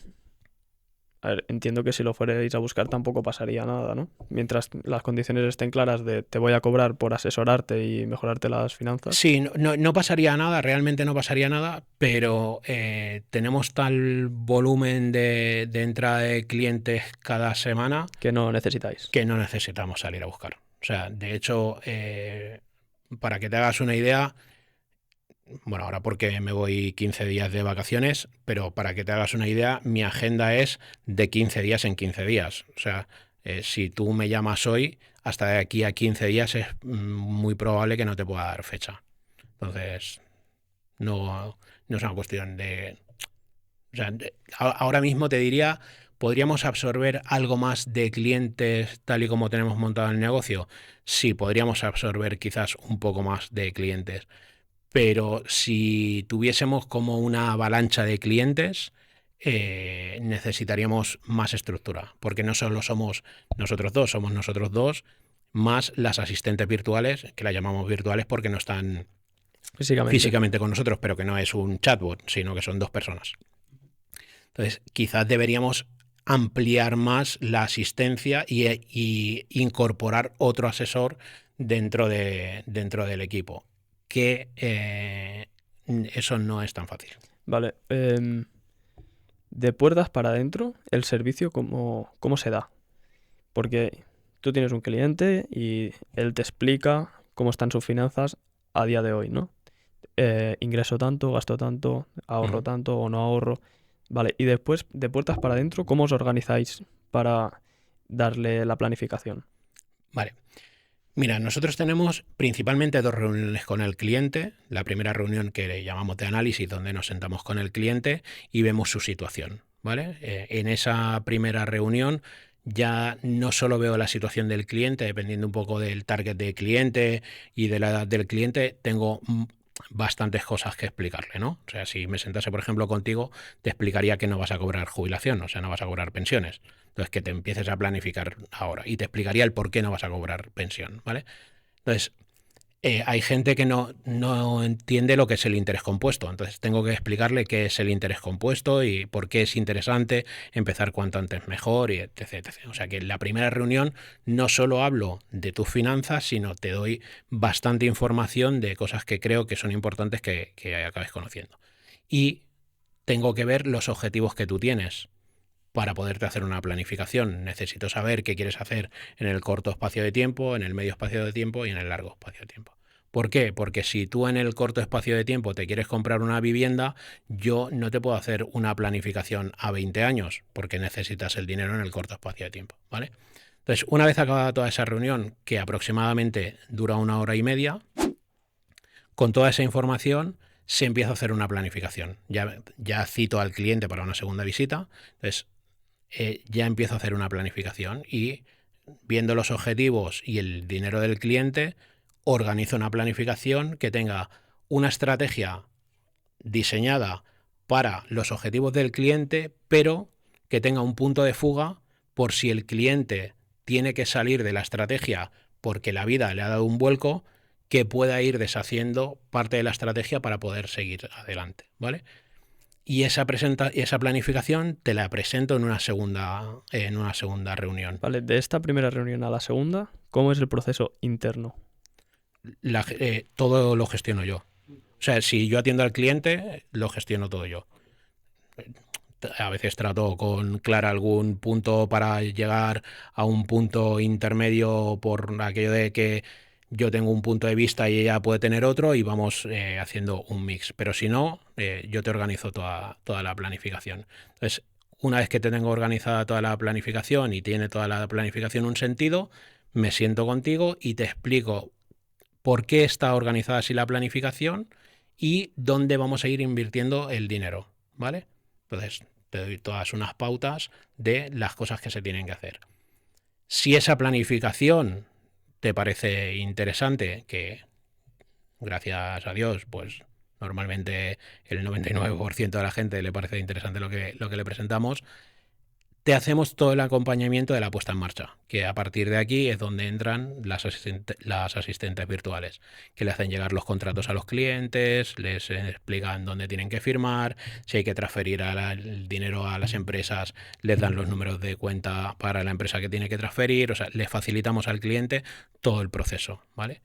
a ver, entiendo que si lo fuerais a buscar tampoco pasaría nada, ¿no? Mientras las condiciones estén claras de te voy a cobrar por asesorarte y mejorarte las finanzas. Sí, no pasaría nada, realmente no pasaría nada, pero tenemos tal volumen de entrada de clientes cada semana Que no necesitáis. que no necesitamos salir a buscar. O sea, de hecho, para que te hagas una idea, bueno, ahora porque me voy 15 días de vacaciones, pero para que te hagas una idea, mi agenda es de 15 días en 15 días. O sea, si tú me llamas hoy, hasta de aquí a 15 días es muy probable que no te pueda dar fecha. Entonces, no es una cuestión de... O sea, ahora mismo te diría, ¿podríamos absorber algo más de clientes tal y como tenemos montado el negocio? Sí, podríamos absorber quizás un poco más de clientes. Pero si tuviésemos como una avalancha de clientes, necesitaríamos más estructura, porque no solo somos nosotros dos, más las asistentes virtuales, que las llamamos virtuales porque no están Físicamente. físicamente con nosotros, pero que no es un chatbot, sino que son dos personas. Entonces, quizás deberíamos ampliar más la asistencia y incorporar otro asesor dentro del equipo, que eso no es tan fácil. Vale. De puertas para adentro, el servicio, ¿cómo se da? Porque tú tienes un cliente y él te explica cómo están sus finanzas a día de hoy, ¿no? Ingreso tanto, gasto tanto, ahorro tanto o no ahorro. Vale, y después, de puertas para adentro, ¿cómo os organizáis para darle la planificación? Vale. Mira, nosotros tenemos principalmente dos reuniones con el cliente. La primera reunión que le llamamos de análisis, donde nos sentamos con el cliente y vemos su situación, ¿vale? En esa primera reunión ya no solo veo la situación del cliente, dependiendo un poco del target del cliente y de la edad del cliente, tengo bastantes cosas que explicarle, ¿no? O sea, si me sentase, por ejemplo, contigo, te explicaría que no vas a cobrar jubilación, o sea, no vas a cobrar pensiones. Entonces, que te empieces a planificar ahora y te explicaría el por qué no vas a cobrar pensión, ¿vale? Entonces, hay gente que no entiende lo que es el interés compuesto. Entonces tengo que explicarle qué es el interés compuesto y por qué es interesante empezar cuanto antes mejor, y etc, etc. O sea que en la primera reunión no solo hablo de tus finanzas, sino te doy bastante información de cosas que creo que son importantes que acabes conociendo. Y tengo que ver los objetivos que tú tienes. Para poderte hacer una planificación, necesito saber qué quieres hacer en el corto espacio de tiempo, en el medio espacio de tiempo y en el largo espacio de tiempo. ¿Por qué? Porque si tú en el corto espacio de tiempo te quieres comprar una vivienda, yo no te puedo hacer una planificación a 20 años, porque necesitas el dinero en el corto espacio de tiempo, ¿vale? Entonces, una vez acabada toda esa reunión, que aproximadamente dura 1 hora y media, con toda esa información se empieza a hacer una planificación. Ya cito al cliente para una segunda visita, entonces ya empiezo a hacer una planificación y viendo los objetivos y el dinero del cliente, organizo una planificación que tenga una estrategia diseñada para los objetivos del cliente, pero que tenga un punto de fuga por si el cliente tiene que salir de la estrategia porque la vida le ha dado un vuelco, que pueda ir deshaciendo parte de la estrategia para poder seguir adelante, ¿vale? Y esa planificación te la presento en una segunda reunión. Vale, de esta primera reunión a la segunda, ¿cómo es el proceso interno? todo lo gestiono yo. O sea, si yo atiendo al cliente, lo gestiono todo yo. A veces trato con Clara algún punto para llegar a un punto intermedio por aquello de que yo tengo un punto de vista y ella puede tener otro y vamos haciendo un mix. Pero si no, yo te organizo toda la planificación. Entonces, una vez que te tengo organizada toda la planificación y tiene toda la planificación un sentido, me siento contigo y te explico por qué está organizada así la planificación y dónde vamos a ir invirtiendo el dinero, ¿vale? Entonces, te doy todas unas pautas de las cosas que se tienen que hacer. Si esa planificación te parece interesante, que gracias a Dios, pues normalmente el 99% de la gente le parece interesante lo que le presentamos, te hacemos todo el acompañamiento de la puesta en marcha, que a partir de aquí es donde entran las asistentes virtuales, que le hacen llegar los contratos a los clientes, les explican dónde tienen que firmar, si hay que transferir el dinero a las empresas, les dan los números de cuenta para la empresa que tiene que transferir, o sea, le facilitamos al cliente todo el proceso, ¿vale?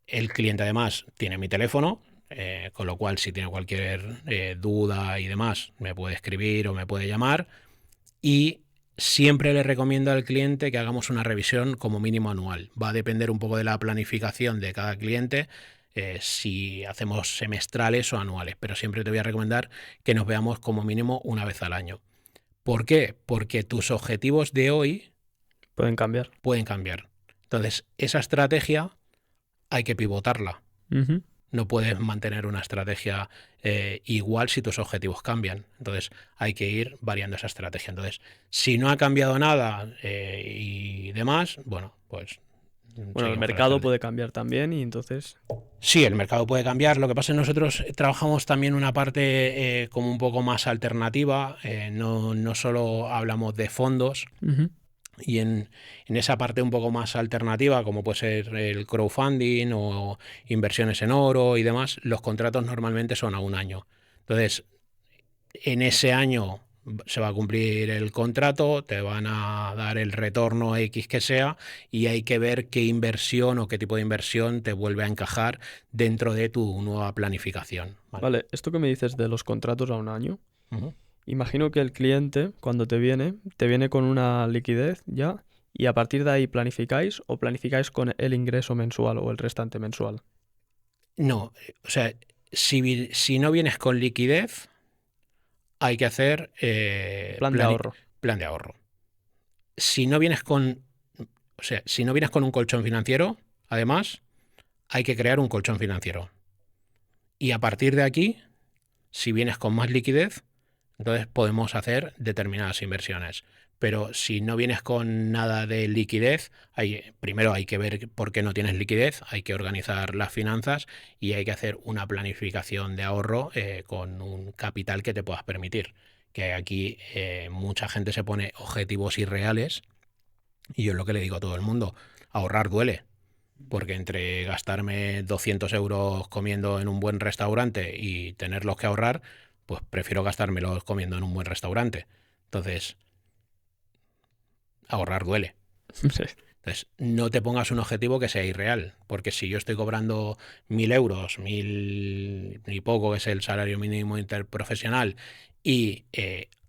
El cliente además tiene mi teléfono, con lo cual si tiene cualquier duda y demás, me puede escribir o me puede llamar. Y siempre le recomiendo al cliente que hagamos una revisión como mínimo anual. Va a depender un poco de la planificación de cada cliente, si hacemos semestrales o anuales, pero siempre te voy a recomendar que nos veamos como mínimo una vez al año. ¿Por qué? Porque tus objetivos de hoy Pueden cambiar. pueden cambiar. Entonces, esa estrategia hay que pivotarla. Ujú. No puedes mantener una estrategia igual si tus objetivos cambian. Entonces hay que ir variando esa estrategia. Entonces, si no ha cambiado nada y demás, bueno, pues Bueno, el seguimos con la mercado estrategia. puede cambiar también y entonces... Sí, el mercado puede cambiar. Lo que pasa es que nosotros trabajamos también una parte como un poco más alternativa. No solo hablamos de fondos. Ujú. Y en esa parte un poco más alternativa, como puede ser el crowdfunding o inversiones en oro y demás, los contratos normalmente son a un año. Entonces, en ese año se va a cumplir el contrato, te van a dar el retorno X que sea y hay que ver qué inversión o qué tipo de inversión te vuelve a encajar dentro de tu nueva planificación. ¿Vale? Vale, esto que me dices de los contratos a un año, Ujú. imagino que el cliente, cuando te viene con una liquidez ya, y a partir de ahí planificáis o planificáis con el ingreso mensual o el restante mensual. No, o sea, si no vienes con liquidez, hay que hacer Plan de ahorro. plan de ahorro. Si no vienes con, o sea, si no vienes con un colchón financiero, además, hay que crear un colchón financiero. Y a partir de aquí, si vienes con más liquidez, entonces podemos hacer determinadas inversiones. Pero si no vienes con nada de liquidez, primero hay que ver por qué no tienes liquidez, hay que organizar las finanzas y hay que hacer una planificación de ahorro con un capital que te puedas permitir. Que aquí mucha gente se pone objetivos irreales y yo es lo que le digo a todo el mundo, ahorrar duele. Porque entre gastarme 200 euros comiendo en un buen restaurante y tenerlos que ahorrar, pues prefiero gastármelos comiendo en un buen restaurante. Entonces, ahorrar duele. Sí. Entonces, no te pongas un objetivo que sea irreal, porque si yo estoy cobrando 1.000 euros, 1.000 y poco, que es el salario mínimo interprofesional, y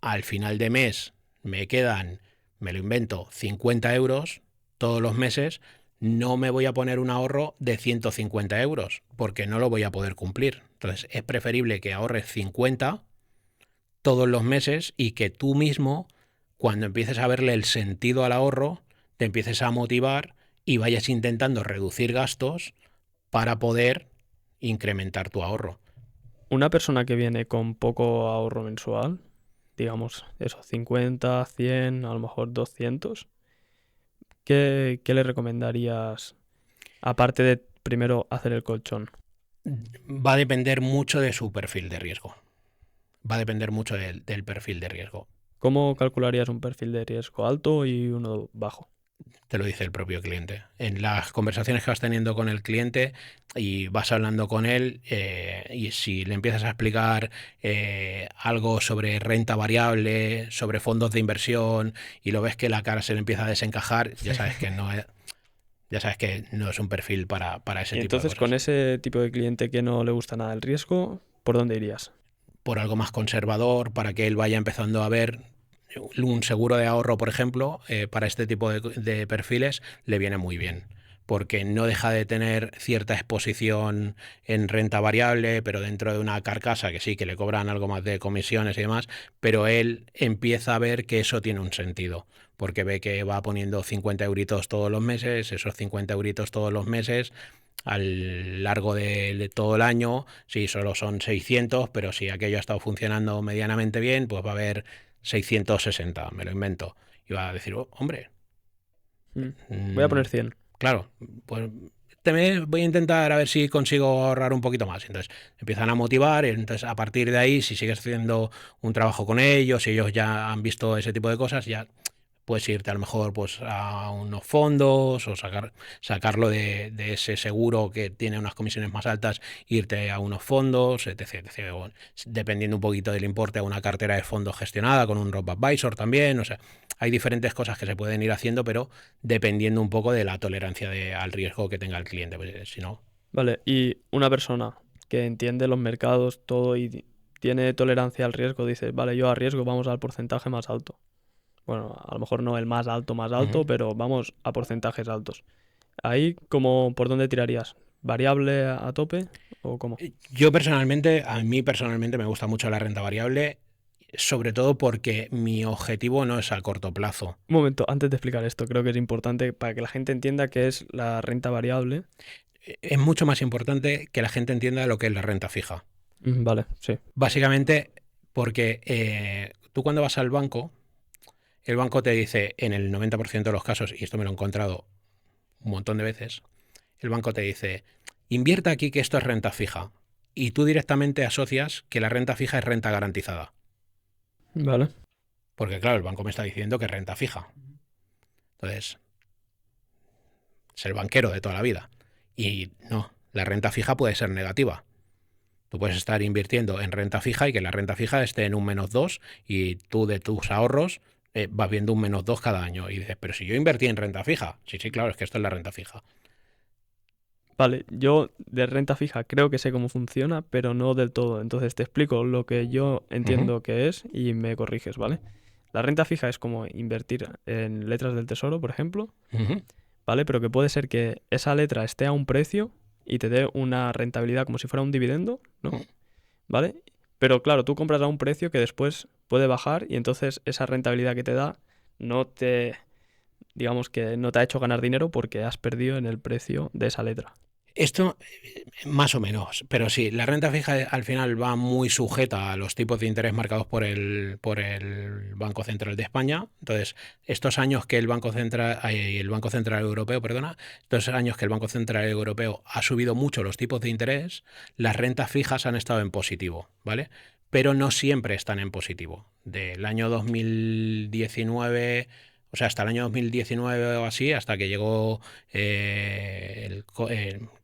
al final de mes me quedan, me lo invento, 50 euros todos los meses, no me voy a poner un ahorro de 150 euros, porque no lo voy a poder cumplir. Entonces, es preferible que ahorres 50 todos los meses y que tú mismo, cuando empieces a verle el sentido al ahorro, te empieces a motivar y vayas intentando reducir gastos para poder incrementar tu ahorro. Una persona que viene con poco ahorro mensual, digamos eso, 50, 100, a lo mejor 200, ¿qué le recomendarías? Aparte de primero hacer el colchón. Va a depender mucho de su perfil de riesgo. Va a depender mucho del perfil de riesgo. ¿Cómo calcularías un perfil de riesgo alto y uno bajo? Te lo dice el propio cliente. En las conversaciones que vas teniendo con el cliente y vas hablando con él, y si le empiezas a explicar algo sobre renta variable, sobre fondos de inversión, y lo ves que la cara se le empieza a desencajar, ya sabes que ya sabes que no es un perfil para ese Y tipo de entonces, con cosas. ese tipo de cliente que no le gusta nada el riesgo, ¿por dónde irías? Por algo más conservador, para que él vaya empezando a ver un seguro de ahorro, por ejemplo, para este tipo de perfiles le viene muy bien, porque no deja de tener cierta exposición en renta variable, pero dentro de una carcasa que sí, que le cobran algo más de comisiones y demás, pero él empieza a ver que eso tiene un sentido, porque ve que va poniendo 50 euritos todos los meses, esos 50 euritos todos los meses al largo de todo el año, sí, solo son 600, pero si aquello ha estado funcionando medianamente bien, pues va a haber 660, me lo invento. Y va a decir, "Oh, hombre, Mm. Voy a mm, poner 100. claro, pues voy a intentar a ver si consigo ahorrar un poquito más". Entonces empiezan a motivar y entonces a partir de ahí, si sigues haciendo un trabajo con ellos, si ellos ya han visto ese tipo de cosas, ya puedes irte a lo mejor pues a unos fondos o sacarlo de ese seguro que tiene unas comisiones más altas, irte a unos fondos, etc, etc. O, dependiendo un poquito del importe, a una cartera de fondos gestionada con un robo-advisor también. O sea, hay diferentes cosas que se pueden ir haciendo, pero dependiendo un poco de la tolerancia al riesgo que tenga el cliente. Pues, si no, Vale, y una persona que entiende los mercados, todo y tiene tolerancia al riesgo, dice, vale, yo a riesgo vamos al porcentaje más alto. Bueno, a lo mejor no el más uh-huh. alto, pero vamos a porcentajes altos. Ahí, ¿cómo, por dónde tirarías? ¿Variable a tope o cómo? Yo personalmente, a mí personalmente me gusta mucho la renta variable, sobre todo porque mi objetivo no es a corto plazo. Un momento, antes de explicar esto, creo que es importante para que la gente entienda qué es la renta variable. Es mucho más importante que la gente entienda lo que es la renta fija. Vale, sí. Básicamente porque tú cuando vas al banco, el banco te dice en el 90% de los casos, y esto me lo he encontrado un montón de veces, el banco te dice, invierta aquí que esto es renta fija. Y tú directamente asocias que la renta fija es renta garantizada. Vale. Porque claro, el banco me está diciendo que es renta fija. Entonces, es el banquero de toda la vida. Y no, la renta fija puede ser negativa. Tú puedes estar invirtiendo en renta fija y que la renta fija esté en un -2 y tú de tus ahorros vas viendo un -2 cada año. Y dices, pero si yo invertí en renta fija. Sí, sí, claro, es que esto es la renta fija. Vale, yo de renta fija creo que sé cómo funciona, pero no del todo. Entonces te explico lo que yo Ujú, entiendo que es y me corriges, ¿vale? La renta fija es como invertir en letras del tesoro, por ejemplo, ujú. ¿vale? Pero que puede ser que esa letra esté a un precio y te dé una rentabilidad como si fuera un dividendo, ¿no? ¿Vale? Pero claro, tú compras a un precio que después puede bajar y entonces esa rentabilidad que te da no te, digamos que no te ha hecho ganar dinero porque has perdido en el precio de esa letra. Esto más o menos, pero sí, la renta fija al final va muy sujeta a los tipos de interés marcados por el Banco Central de España. Entonces, estos años que el Banco Central Europeo, perdona, estos años que el Banco Central Europeo ha subido mucho los tipos de interés, las rentas fijas han estado en positivo, ¿vale? Pero no siempre están en positivo. Del año 2019, o sea, hasta el año 2019 o así, hasta que llegó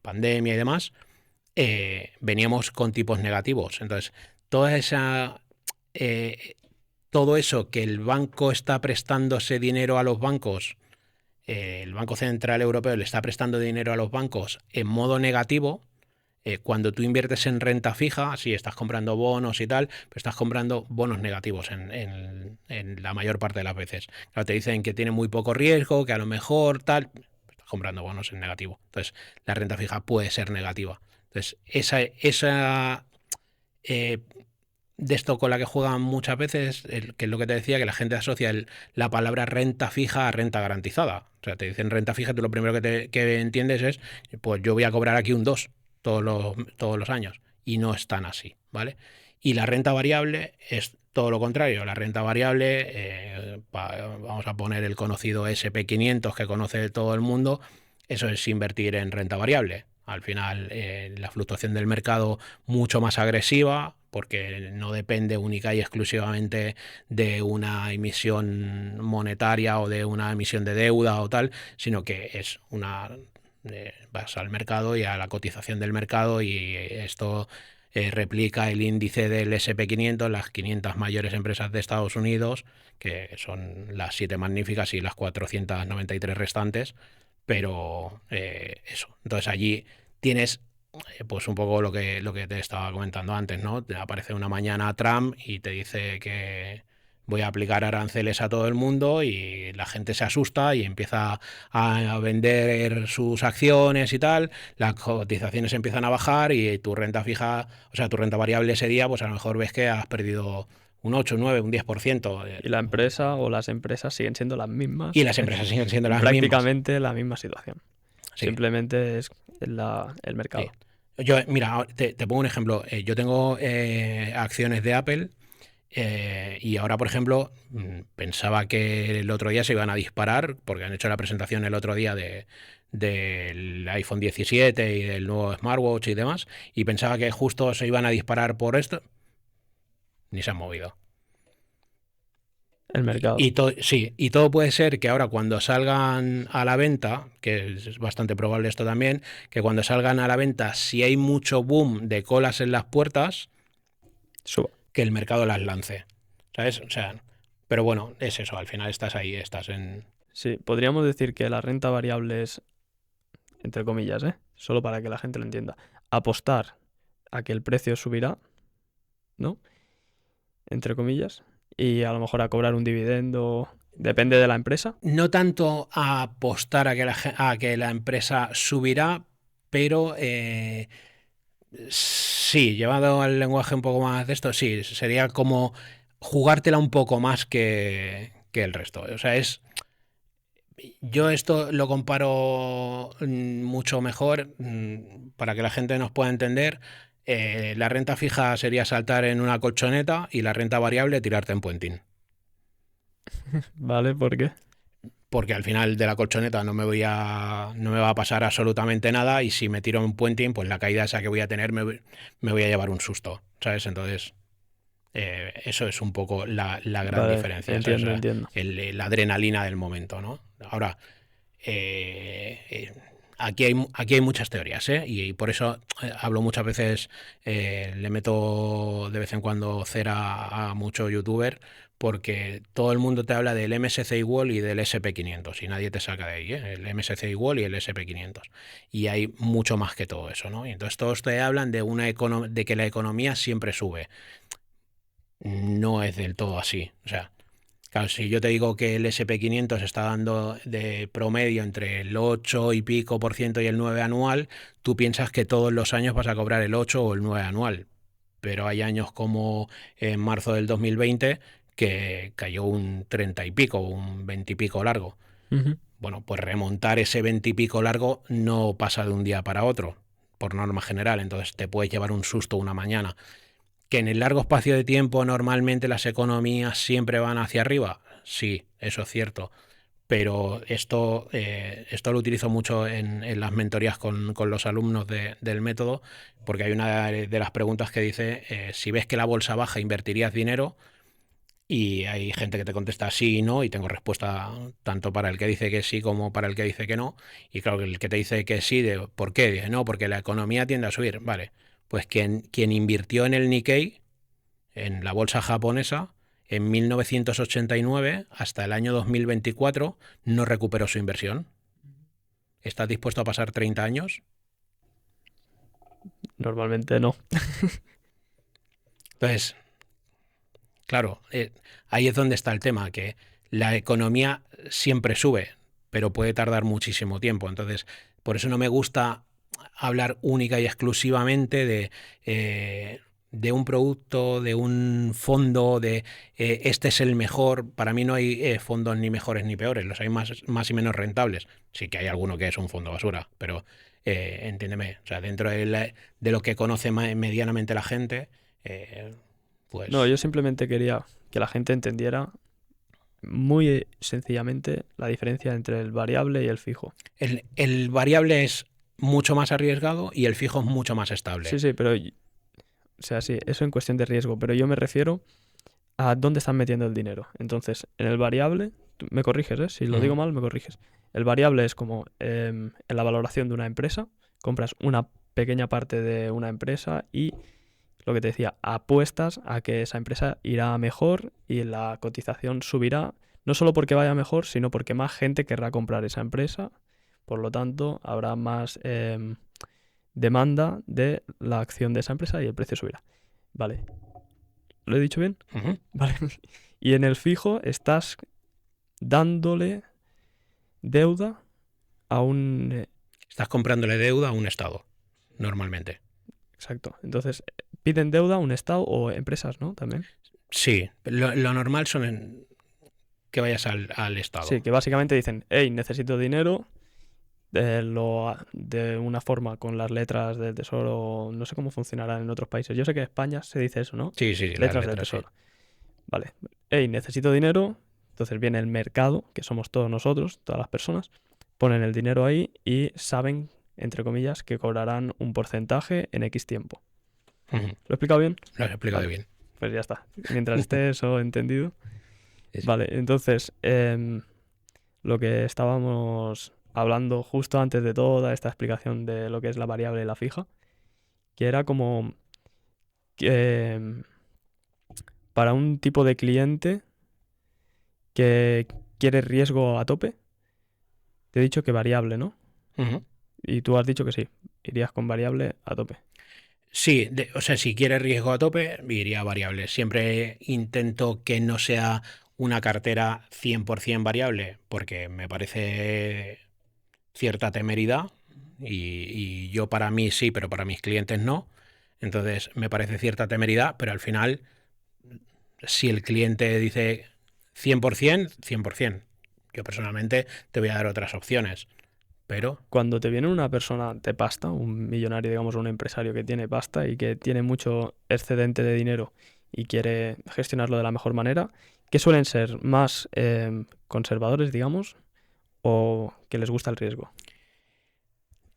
pandemia y demás, veníamos con tipos negativos. Entonces, toda esa, eh, todo eso que el banco está prestándose dinero a los bancos, el Banco Central Europeo le está prestando dinero a los bancos en modo negativo. Cuando tú inviertes en renta fija, sí, estás comprando bonos y tal, pero estás comprando bonos negativos en la mayor parte de las veces. Claro, te dicen que tiene muy poco riesgo, que a lo mejor tal, estás comprando bonos en negativo. Entonces, la renta fija puede ser negativa. Entonces, esa eh, de esto con la que juegan muchas veces, que es lo que te decía, que la gente asocia la palabra renta fija a renta garantizada. O sea, te dicen renta fija, tú lo primero que entiendes es, pues yo voy a cobrar aquí un 2 todos los años. Y no es tan así, ¿vale? Y la renta variable es todo lo contrario. La renta variable, vamos a poner el conocido SP500 que conoce todo el mundo, eso es invertir en renta variable. Al final, la fluctuación del mercado mucho más agresiva, porque no depende única y exclusivamente de una emisión monetaria o de una emisión de deuda o tal, sino que es vas al mercado y a la cotización del mercado y esto replica el índice del SP500, las 500 mayores empresas de Estados Unidos, que son las 7 magníficas y las 493 restantes, pero eso. Entonces allí tienes pues un poco lo que te estaba comentando antes, ¿no? Te aparece una mañana Trump y te dice que voy a aplicar aranceles a todo el mundo y la gente se asusta y empieza a vender sus acciones y tal, las cotizaciones empiezan a bajar y tu renta fija, o sea, tu renta variable ese día, pues a lo mejor ves que has perdido un 8, un 9, un 10%. Y la empresa o las empresas siguen siendo las mismas. Y las empresas siguen siendo En las mismas. prácticamente la misma situación. Sí, Simplemente es el sí. mercado. Yo, mira, te pongo un ejemplo. Yo tengo acciones de Apple y ahora, por ejemplo, pensaba que el otro día se iban a disparar porque han hecho la presentación el otro día del iPhone 17 y del nuevo smartwatch y demás, y pensaba que justo se iban a disparar por esto. Ni se han movido. El mercado. Sí, y todo puede ser que ahora cuando salgan a la venta, que es bastante probable esto también, que cuando salgan a la venta, si hay mucho boom de colas en las puertas, Suba. que el mercado las lance. ¿Sabes? O sea, pero bueno, es eso, al final estás ahí, estás en... Sí, podríamos decir que la renta variable es, entre comillas, solo para que la gente lo entienda, apostar a que el precio subirá, ¿no? Entre comillas, y a lo mejor a cobrar un dividendo, depende de la empresa. No tanto a apostar a que la empresa subirá, pero sí, llevado al lenguaje un poco más de esto, sí, sería como jugártela un poco más que el resto. O sea, yo esto lo comparo mucho mejor para que la gente nos pueda entender. La renta fija sería saltar en una colchoneta y la renta variable tirarte en puenting. ¿Vale? ¿Por qué? Porque al final de la colchoneta no me va a pasar absolutamente nada y si me tiro en puenting, pues la caída esa que voy a tener me voy a llevar un susto, ¿sabes? Entonces, eso es un poco la gran Vale, diferencia, ¿sabes? O entiendo, sea, entiendo. la adrenalina del momento, ¿no? Ahora, aquí hay muchas teorías, ¿eh? Y por eso hablo muchas veces, le meto de vez en cuando cera a mucho youtuber, porque todo el mundo te habla del MSCI World y del SP500 y nadie te saca de ahí, ¿eh? El MSCI World y el SP500. Y hay mucho más que todo eso, ¿no? Y entonces todos te hablan de que la economía siempre sube. No es del todo así. O sea, claro, si yo te digo que el SP500 está dando de promedio entre el 8 y pico por ciento y el 9 anual, tú piensas que todos los años vas a cobrar el 8 o el 9 anual. Pero hay años como en marzo del 2020 que cayó un 30 y pico, un 20 y pico largo. Ujú. Bueno, pues remontar ese 20 y pico largo no pasa de un día para otro, por norma general. Entonces te puedes llevar un susto una mañana. ¿Que en el largo espacio de tiempo normalmente las economías siempre van hacia arriba? Sí, eso es cierto. Pero esto lo utilizo mucho en las mentorías con los alumnos del método, porque hay una de las preguntas que dice, si ves que la bolsa baja, ¿invertirías dinero? Y hay gente que te contesta sí y no, y tengo respuesta tanto para el que dice que sí como para el que dice que no. Y claro, el que te dice que sí, ¿por qué? Dice, no, porque la economía tiende a subir. Vale, pues quien invirtió en el Nikkei, en la bolsa japonesa, en 1989 hasta el año 2024 no recuperó su inversión. ¿Estás dispuesto a pasar 30 años? Normalmente no. Entonces, claro, ahí es donde está el tema, que la economía siempre sube, pero puede tardar muchísimo tiempo. Entonces, por eso no me gusta hablar única y exclusivamente de un producto, de un fondo, de este es el mejor. Para mí no hay fondos ni mejores ni peores, los hay más y menos rentables. Sí que hay alguno que es un fondo basura, pero entiéndeme, o sea, dentro de lo que conoce medianamente la gente, No, pues yo simplemente quería que la gente entendiera muy sencillamente la diferencia entre el variable y el fijo. el variable es mucho más arriesgado y el fijo es mucho más Sí, estable. sí, pero, o sea, sí, eso en cuestión de riesgo, pero yo me refiero a dónde están metiendo el dinero. Entonces, en el variable, tú me corriges, ¿eh? Si lo digo Ujú. mal, me corriges. El variable es como en la valoración de una empresa, compras una pequeña parte de una empresa y lo que te decía, apuestas a que esa empresa irá mejor y la cotización subirá, no solo porque vaya mejor, sino porque más gente querrá comprar esa empresa Por lo tanto, habrá más demanda de la acción de esa empresa y el precio subirá. Vale. ¿Lo he dicho bien? Ujú. Vale. Y en el fijo estás dándole deuda a un... Estás comprándole deuda a un Estado, normalmente. Exacto. Entonces, piden deuda a un Estado o empresas, ¿no? También. Sí, lo normal que vayas al Sí, Estado. que básicamente dicen, hey, necesito dinero, de una forma con las letras del tesoro, no sé cómo funcionarán en otros países. Yo sé que en España se dice eso, ¿no? Sí, sí, sí, las Letras del letras, sí. tesoro. Vale. Hey, necesito dinero. Entonces viene el mercado, que somos todos nosotros, todas las personas, ponen el dinero ahí y saben, entre comillas, que cobrarán un porcentaje en X tiempo. Ujú. ¿Lo he explicado bien? Lo has explicado Vale, bien. pues ya está. Mientras esté eso entendido. Sí, sí. Vale, entonces, lo que estábamos hablando justo antes de toda esta explicación de lo que es la variable y la fija, que era como que para un tipo de cliente que quiere riesgo a tope, te he dicho que variable, ¿no? Ujú. Y tú has dicho que sí, irías con variable a tope. Sí, o sea, si quieres riesgo a tope, iría a variable. Siempre intento que no sea una cartera 100% variable, porque me parece cierta temeridad y yo para mí sí, pero para mis clientes no. Entonces me parece cierta temeridad, pero al final, si el cliente dice 100%, 100%. Yo personalmente te voy a dar otras opciones, pero Cuando te viene una persona de pasta, un millonario, digamos, un empresario que tiene pasta y que tiene mucho excedente de dinero y quiere gestionarlo de la mejor manera, ¿qué suelen ser más conservadores, digamos, o que les gusta el riesgo?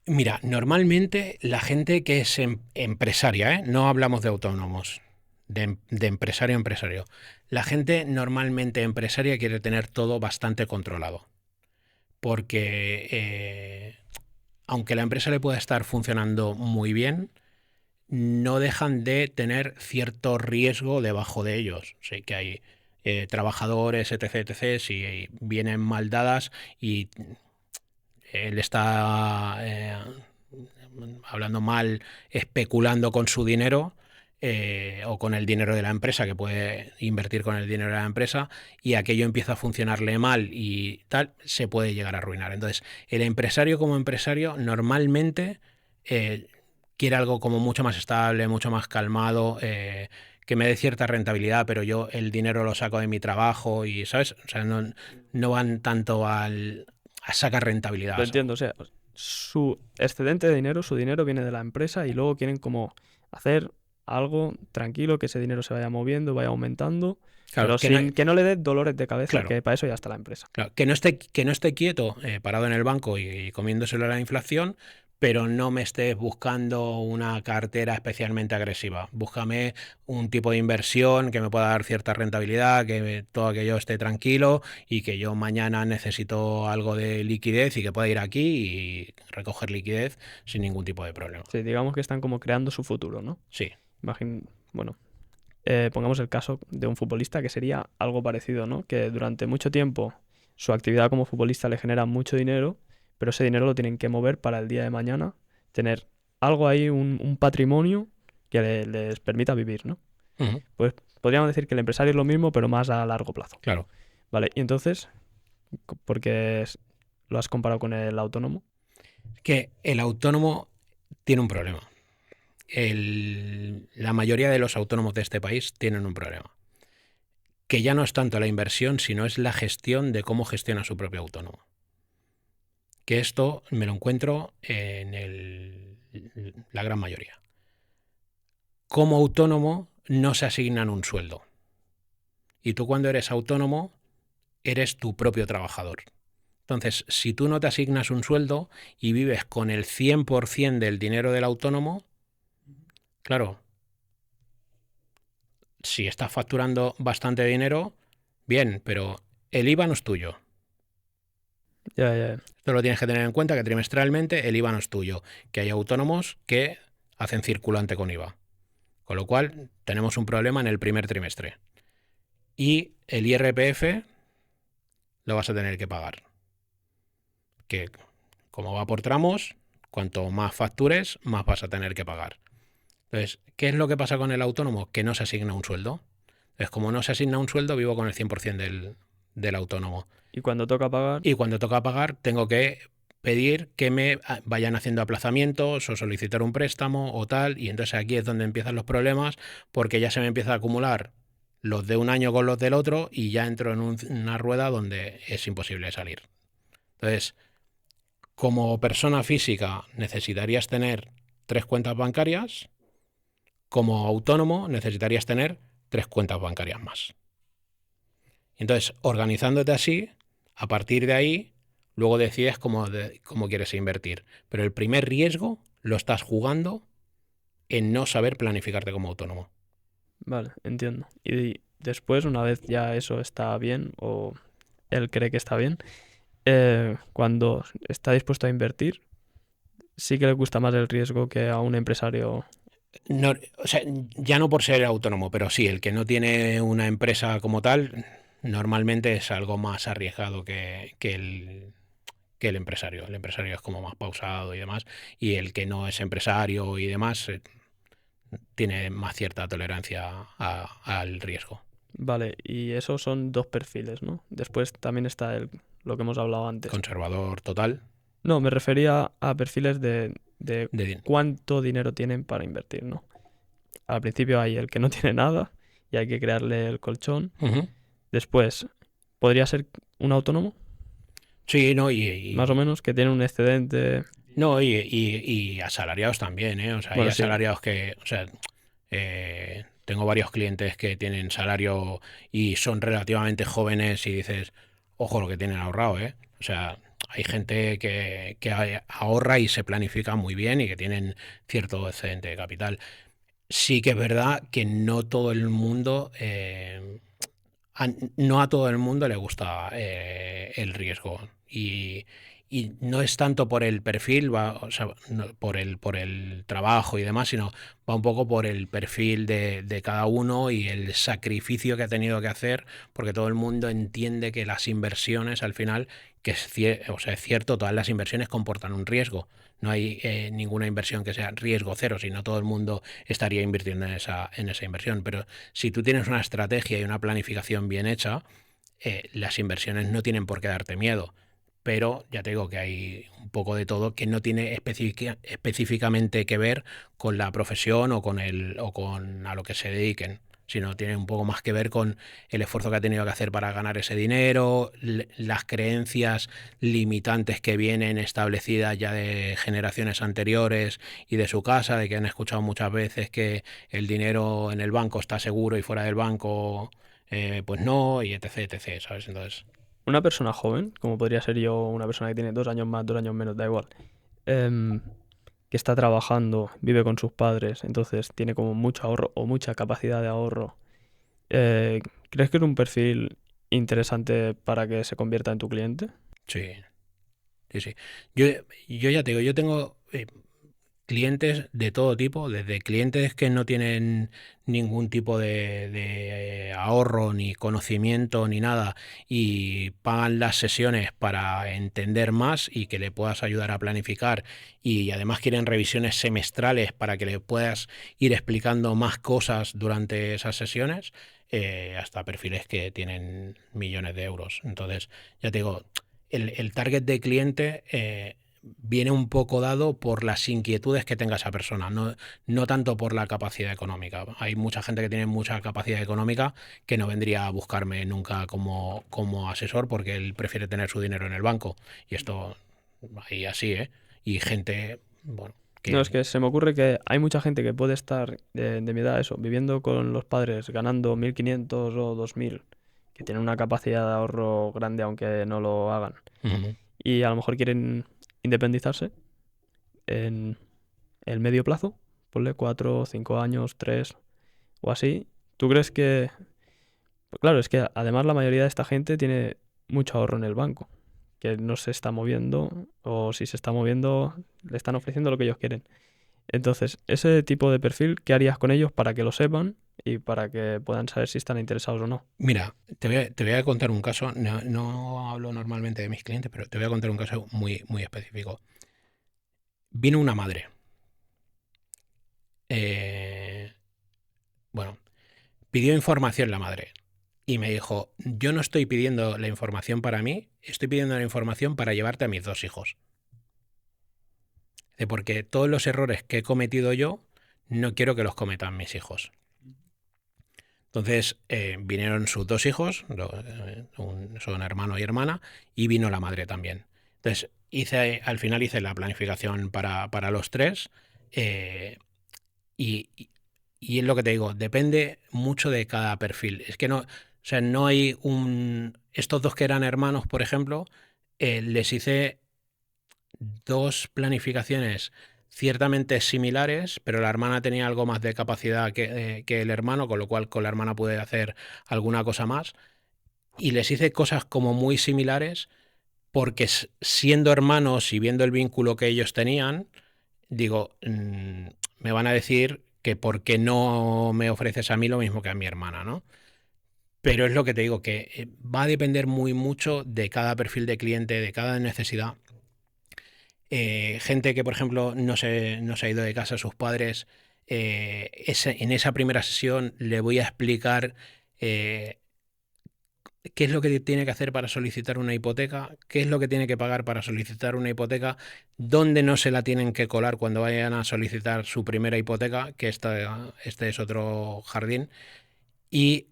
mira, normalmente la gente que es empresaria, ¿eh? No hablamos de autónomos, de empresario a empresario. La gente normalmente empresaria quiere tener todo bastante controlado, porque aunque la empresa le pueda estar funcionando muy bien, no dejan de tener cierto riesgo debajo de ellos. Sí que hay trabajadores, etc., etc., si vienen mal dadas y él está hablando mal, especulando con su dinero o con el dinero de la empresa, que puede invertir con el dinero de la empresa, y aquello empieza a funcionarle mal y tal, se puede llegar a arruinar. Entonces, el empresario como empresario normalmente quiere algo como mucho más estable, mucho más calmado, que me dé cierta rentabilidad, pero yo el dinero lo saco de mi trabajo y, ¿sabes? O sea, no van tanto a sacar Lo rentabilidad. entiendo, o sea, su excedente de dinero, su dinero viene de la empresa y luego quieren como hacer algo tranquilo, que ese dinero se vaya moviendo, vaya aumentando, Claro, pero sin que no le dé dolores de cabeza, claro, que para eso ya está la empresa. claro, que no esté quieto, parado en el banco y comiéndoselo a la inflación, pero no me estés buscando una cartera especialmente agresiva. Búscame un tipo de inversión que me pueda dar cierta rentabilidad, todo aquello esté tranquilo y que yo mañana necesito algo de liquidez y que pueda ir aquí y recoger liquidez sin ningún tipo de problema. Sí, digamos que están como creando su futuro, ¿no? Sí. Bueno, pongamos el caso de un futbolista que sería algo parecido, ¿no? Que durante mucho tiempo su actividad como futbolista le genera mucho dinero, pero ese dinero lo tienen que mover para el día de mañana, tener algo ahí, un patrimonio que les permita vivir, ¿no? Ujú. Pues podríamos decir que el empresario es lo mismo, pero más a largo plazo. Claro. Vale, y entonces, ¿por qué lo has comparado con el autónomo? Que el autónomo tiene un problema. La mayoría de los autónomos de este país tienen un problema, que ya no es tanto la inversión, sino es la gestión de cómo gestiona su propio autónomo. Que esto me lo encuentro en la gran mayoría. Como autónomo no se asignan un sueldo. Y tú cuando eres autónomo eres tu propio trabajador. Entonces, si tú no te asignas un sueldo y vives con el 100% del dinero del autónomo, claro, si estás facturando bastante dinero, bien, pero el IVA no es tuyo. Ya, ya, ya. Esto lo tienes que tener en cuenta, que trimestralmente el IVA no es tuyo, que hay autónomos que hacen circulante con IVA. Con lo cual, tenemos un problema en el primer trimestre. Y el IRPF lo vas a tener que pagar. Que como va por tramos, cuanto más factures, más vas a tener que pagar. Entonces, ¿qué es lo que pasa con el autónomo? Que no se asigna un sueldo. Entonces, como no se asigna un sueldo, vivo con el 100% del autónomo. Y cuando toca pagar, Y cuando toca pagar, tengo que pedir que me vayan haciendo aplazamientos o solicitar un préstamo o tal. Y entonces aquí es donde empiezan los problemas, porque ya se me empieza a acumular los de un año con los del otro y ya entro en una rueda donde es imposible salir. Entonces, como persona física necesitarías tener 3 cuentas bancarias, como autónomo necesitarías tener 3 cuentas bancarias más. Entonces, organizándote así, a partir de ahí, luego decides cómo quieres invertir. Pero el primer riesgo lo estás jugando en no saber planificarte como autónomo. vale, entiendo. Y después, una vez ya eso está bien, o él cree que está bien, cuando está dispuesto a invertir, sí que le gusta más el riesgo que a un empresario. No, o sea, ya no por ser autónomo, pero sí, el que no tiene una empresa como tal, normalmente es algo más arriesgado que el empresario. El empresario es como más pausado y demás, y el que no es empresario y demás tiene más cierta tolerancia al riesgo. Vale, y esos son dos perfiles, ¿no? Después también está lo que hemos hablado antes. Conservador total. No, me refería a perfiles de De, cuánto dinero tienen para invertir, ¿no? Al principio hay el que no tiene nada y hay que crearle el colchón. uh-huh. Después, podría ser un autónomo, Sí, no, más o menos, que tiene un excedente. no, y asalariados también, ¿eh? O sea, hay Bueno, sí, asalariados que, o sea, tengo varios clientes que tienen salario y son relativamente jóvenes y dices, ojo lo que tienen ahorrado, ¿eh? O sea, hay gente que ahorra y se planifica muy bien y que tienen cierto excedente de capital. Sí que es verdad que no todo el mundo, no a todo el mundo le gusta el riesgo y no es tanto por el perfil, o sea, no, por el trabajo y demás, sino va un poco por el perfil de cada uno y el sacrificio que ha tenido que hacer, porque todo el mundo entiende que las inversiones al final, que o sea, es cierto, todas las inversiones comportan un riesgo. No hay ninguna inversión que sea riesgo cero, sino todo el mundo estaría invirtiendo en esa inversión. Pero si tú tienes una estrategia y una planificación bien hecha, las inversiones no tienen por qué darte miedo. Pero ya te digo que hay un poco de todo que no tiene específicamente que ver con la profesión o con a lo que se dediquen, sino tiene un poco más que ver con el esfuerzo que ha tenido que hacer para ganar ese dinero, las creencias limitantes que vienen establecidas ya de generaciones anteriores y de su casa, de que han escuchado muchas veces que el dinero en el banco está seguro y fuera del banco pues no, y etc, etc, ¿sabes? Entonces, una persona joven, como podría ser yo, una persona que tiene 2 años más, 2 años menos, da igual, em, que está trabajando, vive con sus padres, entonces tiene como mucho ahorro o mucha capacidad de ahorro. Eh, ¿Crees que es un perfil interesante para que se convierta en tu cliente? sí, sí, sí. Yo ya te digo, yo tengo clientes de todo tipo, desde clientes que no tienen ningún tipo de ahorro, ni conocimiento, ni nada, y pagan las sesiones para entender más y que le puedas ayudar a planificar, y además quieren revisiones semestrales para que le puedas ir explicando más cosas durante esas sesiones, hasta perfiles que tienen millones de euros. Entonces, ya te digo, el target de cliente viene un poco dado por las inquietudes que tenga esa persona, no tanto por la capacidad económica. Hay mucha gente que tiene mucha capacidad económica que no vendría a buscarme nunca como asesor porque él prefiere tener su dinero en el banco. Y esto, ahí así, ¿eh? Y gente, bueno, No, es que... que se me ocurre que hay mucha gente que puede estar de mi edad, eso, viviendo con los padres, ganando 1.500 o 2.000, que tienen una capacidad de ahorro grande aunque no lo hagan. Ujú. Y a lo mejor quieren independizarse en el medio plazo, ponle 4, 5 años, 3 o así. ¿Tú crees que...? Pues claro, es que además la mayoría de esta gente tiene mucho ahorro en el banco, que no se está moviendo, o si se está moviendo, le están ofreciendo lo que ellos quieren. Entonces, ese tipo de perfil, ¿qué harías con ellos para que lo sepan y para que puedan saber si están interesados o no. Mira, te voy a contar un caso, no hablo normalmente de mis clientes, pero te voy a contar un caso muy, muy específico. Vino una madre. Bueno, pidió información la madre y me dijo, yo no estoy pidiendo la información para mí, estoy pidiendo la información para llevarte a mis 2 hijos. Porque todos los errores que he cometido yo, no quiero que los cometan mis hijos. Entonces vinieron sus 2 hijos, son hermano y hermana, y vino la madre también. Entonces al final hice la planificación para los 3 y es lo que te digo, depende mucho de cada perfil. Es que no, o sea, no hay estos 2 que eran hermanos, por ejemplo, les hice 2 planificaciones ciertamente similares, pero la hermana tenía algo más de capacidad que el hermano, con lo cual con la hermana pude hacer alguna cosa más. Y les hice cosas como muy similares porque siendo hermanos y viendo el vínculo que ellos tenían, digo, me van a decir que por qué no me ofreces a mí lo mismo que a mi hermana, ¿no? Pero es lo que te digo, que va a depender muy mucho de cada perfil de cliente, de cada necesidad. Gente que, por ejemplo, no se ha ido de casa a sus padres, en esa primera sesión le voy a explicar qué es lo que tiene que hacer para solicitar una hipoteca, qué es lo que tiene que pagar para solicitar una hipoteca, dónde no se la tienen que colar cuando vayan a solicitar su primera hipoteca, que este es otro jardín, y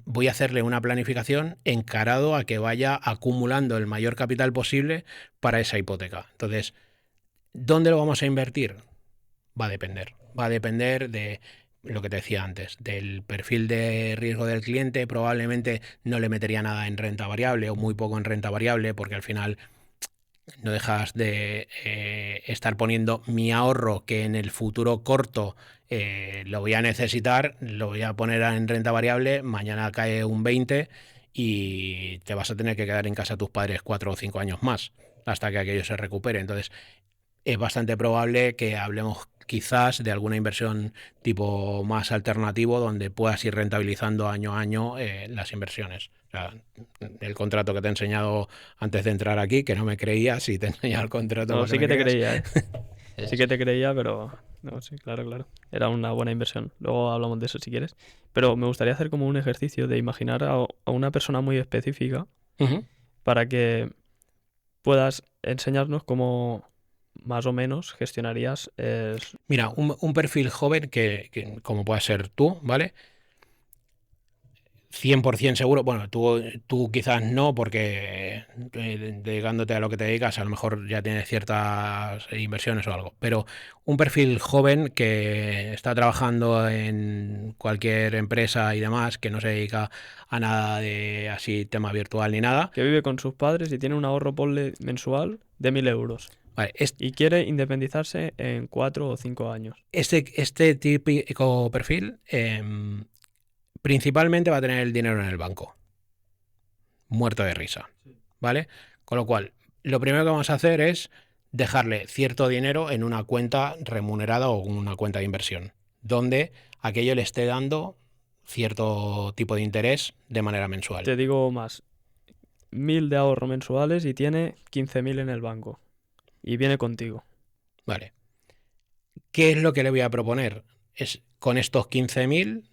voy a hacerle una planificación encarado a que vaya acumulando el mayor capital posible para esa hipoteca. Entonces, ¿dónde lo vamos a invertir? Va a depender. Va a depender de lo que te decía antes, del perfil de riesgo del cliente. Probablemente no le metería nada en renta variable o muy poco en renta variable, porque al final no dejas de estar poniendo mi ahorro que en el futuro corto lo voy a necesitar, lo voy a poner en renta variable, mañana cae un 20 y te vas a tener que quedar en casa de tus padres 4 o 5 años más hasta que aquello se recupere. Entonces es bastante probable que hablemos quizás de alguna inversión tipo más alternativo donde puedas ir rentabilizando año a año las inversiones. O sea, el contrato que te he enseñado antes de entrar aquí, que no me creías, y te he enseñado el contrato. No, para sí que que me te creas. creía, Sí que te creía, pero... No, sí, claro, claro. Era una buena inversión. Luego hablamos de eso si quieres. Pero me gustaría hacer como un ejercicio de imaginar a una persona muy específica Ujú. para que puedas enseñarnos cómo más o menos gestionarías... Mira, un perfil joven como puede ser tú, ¿vale? 100% seguro, bueno, tú quizás no, porque dedicándote a lo que te dedicas, a lo mejor ya tienes ciertas inversiones o algo, pero un perfil joven que está trabajando en cualquier empresa y demás, que no se dedica a nada de así tema virtual ni nada, que vive con sus padres y tiene un ahorro ponle mensual de 1.000 euros vale, y quiere independizarse en 4 o 5 años. este típico perfil principalmente va a tener el dinero en el banco, muerto de risa, ¿vale? Con lo cual, lo primero que vamos a hacer es dejarle cierto dinero en una cuenta remunerada o una cuenta de inversión, donde aquello le esté dando cierto tipo de interés de manera mensual. Te digo más, 1.000 de ahorro mensuales y tiene 15.000 en el banco. Y viene contigo. Vale. ¿Qué es lo que le voy a proponer? Es con estos 15.000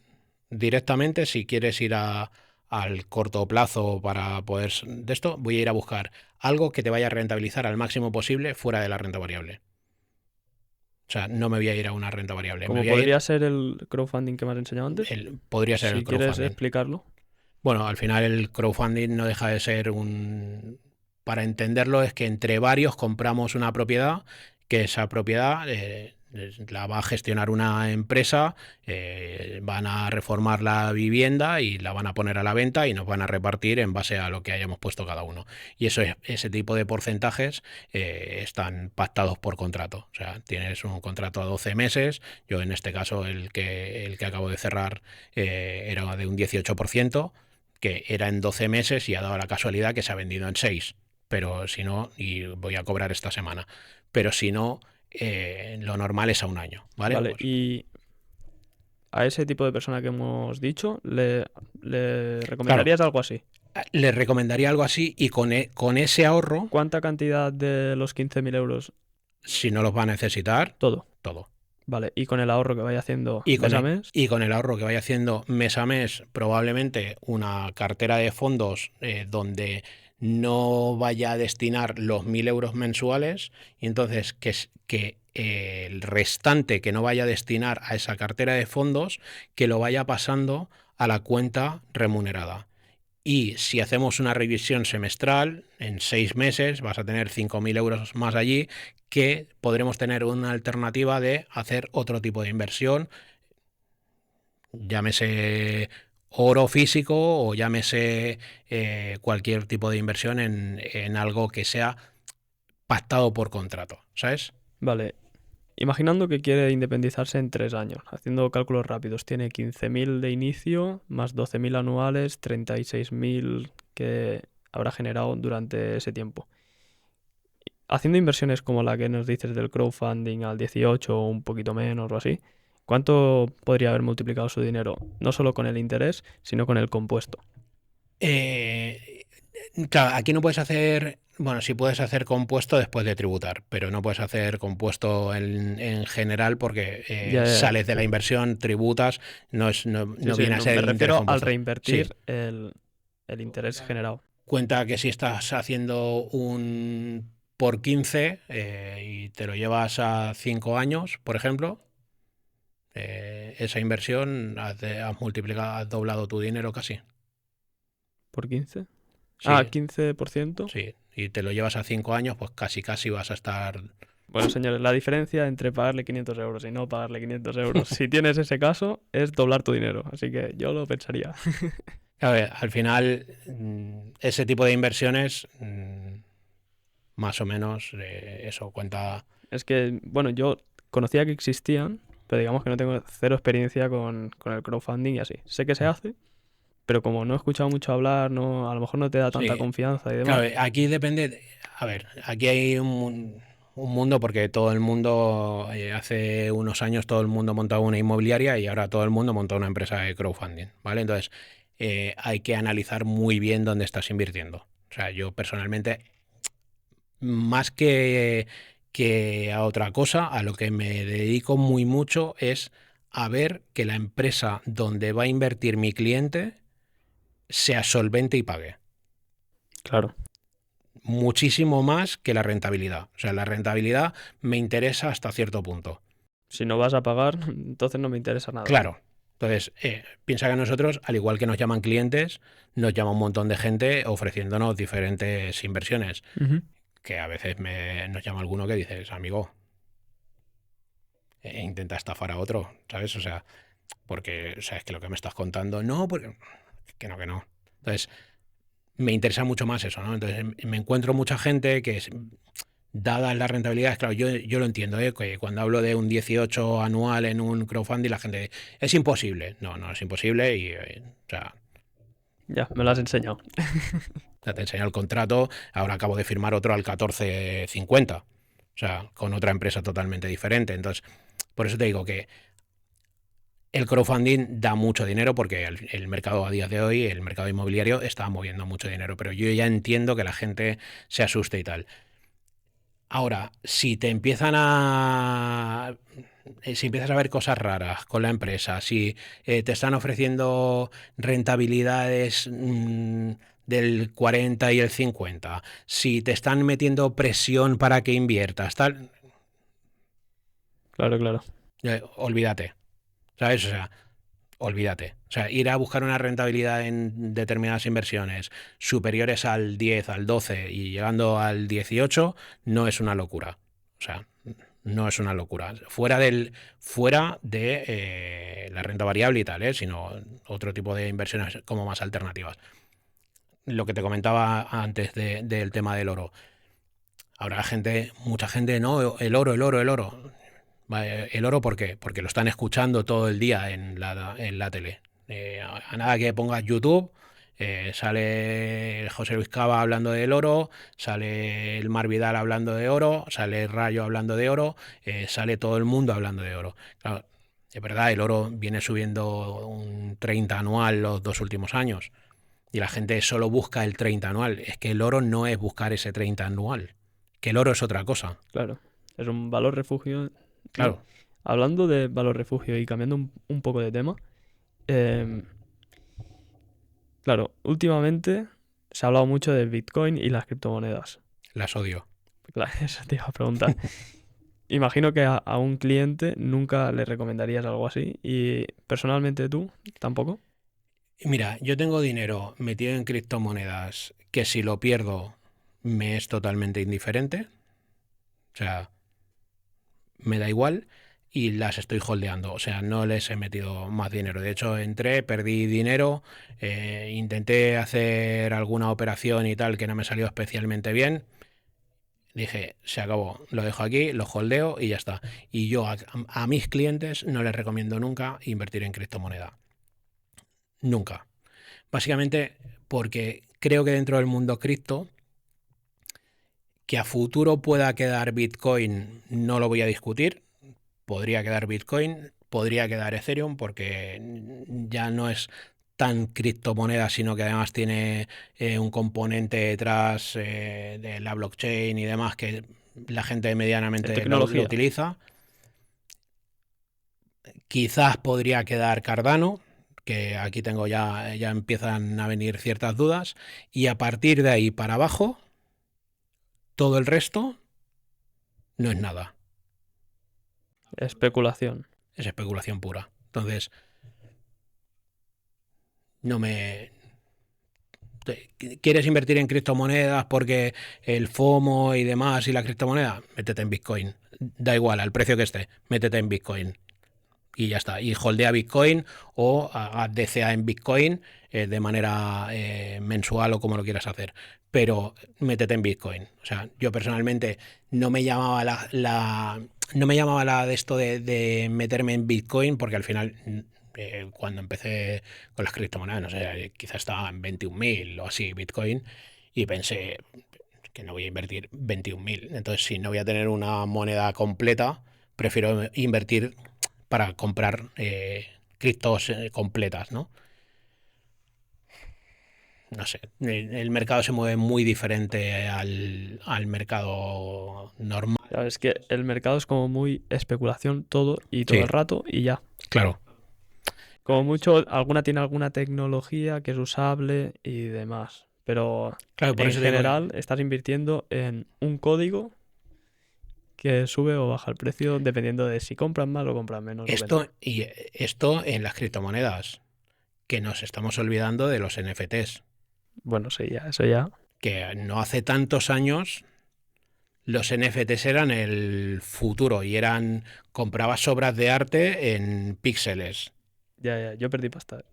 directamente, si quieres ir al corto plazo para poder de esto, voy a ir a buscar algo que te vaya a rentabilizar al máximo posible fuera de la renta variable. O sea, no me voy a ir a una renta variable. Como podría ser el crowdfunding que me has enseñado antes. Podría ser si el quieres crowdfunding. explicarlo. Bueno, al final el crowdfunding no deja de ser para entenderlo, es que entre varios compramos una propiedad, que esa propiedad la va a gestionar una empresa, van a reformar la vivienda y la van a poner a la venta y nos van a repartir en base a lo que hayamos puesto cada uno. Y ese tipo de porcentajes están pactados por contrato. O sea, tienes un contrato a 12 meses. Yo en este caso el que acabo de cerrar era de un 18%, que era en 12 meses y ha dado la casualidad que se ha vendido en 6. Pero si no, y voy a cobrar esta semana. Pero si no, lo normal es a un año, ¿vale? Vale, Pues, y a ese tipo de persona que hemos dicho, ¿le recomendarías algo así? Le recomendaría algo así y con ese ahorro, ¿Cuánta cantidad de los 15.000 euros? si no los va a necesitar, Todo. todo. Vale, y con el ahorro que vaya haciendo Y mes con a el, mes, y con el ahorro que vaya haciendo mes a mes, probablemente una cartera de fondos donde no vaya a destinar los 1.000 euros mensuales, y entonces que el restante que no vaya a destinar a esa cartera de fondos, que lo vaya pasando a la cuenta remunerada. Y si hacemos una revisión semestral, en 6 meses vas a tener 5.000 euros más allí, que podremos tener una alternativa de hacer otro tipo de inversión, llámese oro físico o llámese cualquier tipo de inversión en algo que sea pactado por contrato, ¿sabes? vale. Imaginando que quiere independizarse en 3 años, haciendo cálculos rápidos, tiene 15.000 de inicio, más 12.000 anuales, 36.000 que habrá generado durante ese tiempo. Haciendo inversiones como la que nos dices del crowdfunding al 18 o un poquito menos o así, ¿cuánto podría haber multiplicado su dinero? No solo con el interés, sino con el compuesto. Eh, claro, aquí no puedes hacer, bueno, sí puedes hacer compuesto después de tributar, pero no puedes hacer compuesto en general porque Ya, ya, ya. sales de la inversión, tributas, Sí, no sí, viene a no, ser me el interés refiero al compuesto. Sí, reinvertir el interés generado. cuenta que si estás haciendo un por 15 y te lo llevas a 5 años, por ejemplo, esa inversión has multiplicado, has doblado tu dinero casi. ¿Por 15? Ah, Sí, 15%. sí. Y te lo llevas a 5 años, pues casi vas a estar. Bueno, señores, la diferencia entre pagarle 500 euros y no pagarle 500 euros, si tienes ese caso, es doblar tu dinero. Así que yo lo pensaría. A ver, al final, ese tipo de inversiones, más o menos, eso cuenta. Es que, bueno, yo conocía que existían, pero digamos que no tengo cero experiencia con el crowdfunding y así. Sé que se hace, pero como no he escuchado mucho hablar, no, a lo mejor no te da tanta Sí, confianza y demás. claro, aquí depende. A ver, aquí hay un mundo porque todo el mundo, hace unos años todo el mundo montaba una inmobiliaria y ahora todo el mundo monta una empresa de crowdfunding, ¿vale? Entonces, hay que analizar muy bien dónde estás invirtiendo. O sea, yo personalmente, más que a otra cosa, a lo que me dedico muy mucho es a ver que la empresa donde va a invertir mi cliente sea solvente y pague. Claro. Muchísimo más que la rentabilidad. O sea, la rentabilidad me interesa hasta cierto punto. Si no vas a pagar, entonces no me interesa nada. Claro. Entonces, piensa que a nosotros, al igual que nos llaman clientes, nos llama un montón de gente ofreciéndonos diferentes inversiones. Ujú. Que a veces nos llama alguno que dices, amigo, intenta estafar a otro, ¿sabes? O sea, porque, o sea, es que lo que me estás contando, no, porque, que no, que no. Entonces, me interesa mucho más eso, ¿no? Entonces, me encuentro mucha gente que dadas las rentabilidades, claro, yo lo entiendo, ¿eh? Que cuando hablo de un 18 anual en un crowdfunding, la gente, es imposible. No, no es imposible y, o Ya, me lo has enseñado. sea, te enseño el contrato, ahora acabo de firmar otro al 14,50, o sea, con otra empresa totalmente diferente. Entonces, por eso te digo que el crowdfunding da mucho dinero porque el mercado a día de hoy, el mercado inmobiliario, está moviendo mucho dinero, pero yo ya entiendo que la gente se asuste y tal. Ahora, si empiezas a ver cosas raras con la empresa, si te están ofreciendo rentabilidades del 40 y el 50, si te están metiendo presión para que inviertas, tal, Claro, claro. olvídate, ¿sabes? O sea, olvídate. O sea, ir a buscar una rentabilidad en determinadas inversiones superiores al 10, al 12 y llegando al 18 no es una locura. O sea, no es una locura. Fuera de la renta variable y tal, sino otro tipo de inversiones como más alternativas. Lo que te comentaba antes del tema del oro. Ahora mucha gente, no, el oro. ¿El oro por qué? Porque lo están escuchando todo el día en la tele. A nada que pongas YouTube, sale José Luis Cava hablando del oro, sale el Mar Vidal hablando de oro, sale Rayo hablando de oro, sale todo el mundo hablando de oro. Claro, Es verdad, el oro viene subiendo un 30 anual los 2 últimos años y la gente solo busca el 30 anual. Es que el oro no es buscar ese 30 anual, que el oro es otra cosa. Claro, es un valor refugio. Y Claro, hablando de valor refugio y cambiando un poco de tema, em, claro, últimamente se ha hablado mucho de Bitcoin y las criptomonedas. las odio. Claro, eso te iba a preguntar. Imagino que a un cliente nunca le recomendarías algo así y personalmente tú tampoco. Mira, yo tengo dinero metido en criptomonedas que si lo pierdo me es totalmente indiferente, o sea, me da igual y las estoy holdeando, o sea, no les he metido más dinero. De hecho, entré, perdí dinero, intenté hacer alguna operación y tal que no me salió especialmente bien. Dije, se acabó, lo dejo aquí, lo holdeo y ya está. Y yo a mis clientes no les recomiendo nunca invertir en criptomoneda. Nunca. Básicamente porque creo que dentro del mundo cripto, que a futuro pueda quedar Bitcoin, no lo voy a discutir. Podría quedar Bitcoin, podría quedar Ethereum, porque ya no es tan criptomoneda, sino que además tiene un componente detrás de la blockchain y demás que la gente De medianamente lo tecnología. utiliza. Quizás podría quedar Cardano, que aquí tengo ya empiezan a venir ciertas dudas, y a partir de ahí para abajo, todo el resto no es nada, Especulación. es especulación pura. Entonces, no me... ¿Quieres invertir en criptomonedas porque el FOMO y demás y la criptomoneda? Métete en Bitcoin. Da igual, al precio que esté, métete en Bitcoin. Y ya está. Y holdea Bitcoin o haz DCA en Bitcoin de manera mensual o como lo quieras hacer. Pero métete en Bitcoin. O sea, yo personalmente no me llamaba no me llamaba la de esto de meterme en Bitcoin porque al final cuando empecé con las criptomonedas, no sé, quizás estaba en 21.000 o así Bitcoin y pensé que no voy a invertir 21.000. Entonces, si no voy a tener una moneda completa, prefiero invertir para comprar criptos completas, ¿no? No sé, el mercado se mueve muy diferente al mercado normal. Claro, es que el mercado es como muy especulación todo y todo Sí, el rato y ya. claro. Como mucho, alguna tiene alguna tecnología que es usable y demás. Pero Claro, por en eso te digo, general estás invirtiendo en un código que sube o baja el precio dependiendo de si compran más o compran menos o venden. esto en las criptomonedas, que nos estamos olvidando de los NFTs, Bueno, sí, ya, eso ya. que no hace tantos años los NFTs eran el futuro y comprabas obras de arte en píxeles. Ya, ya, yo perdí pasta.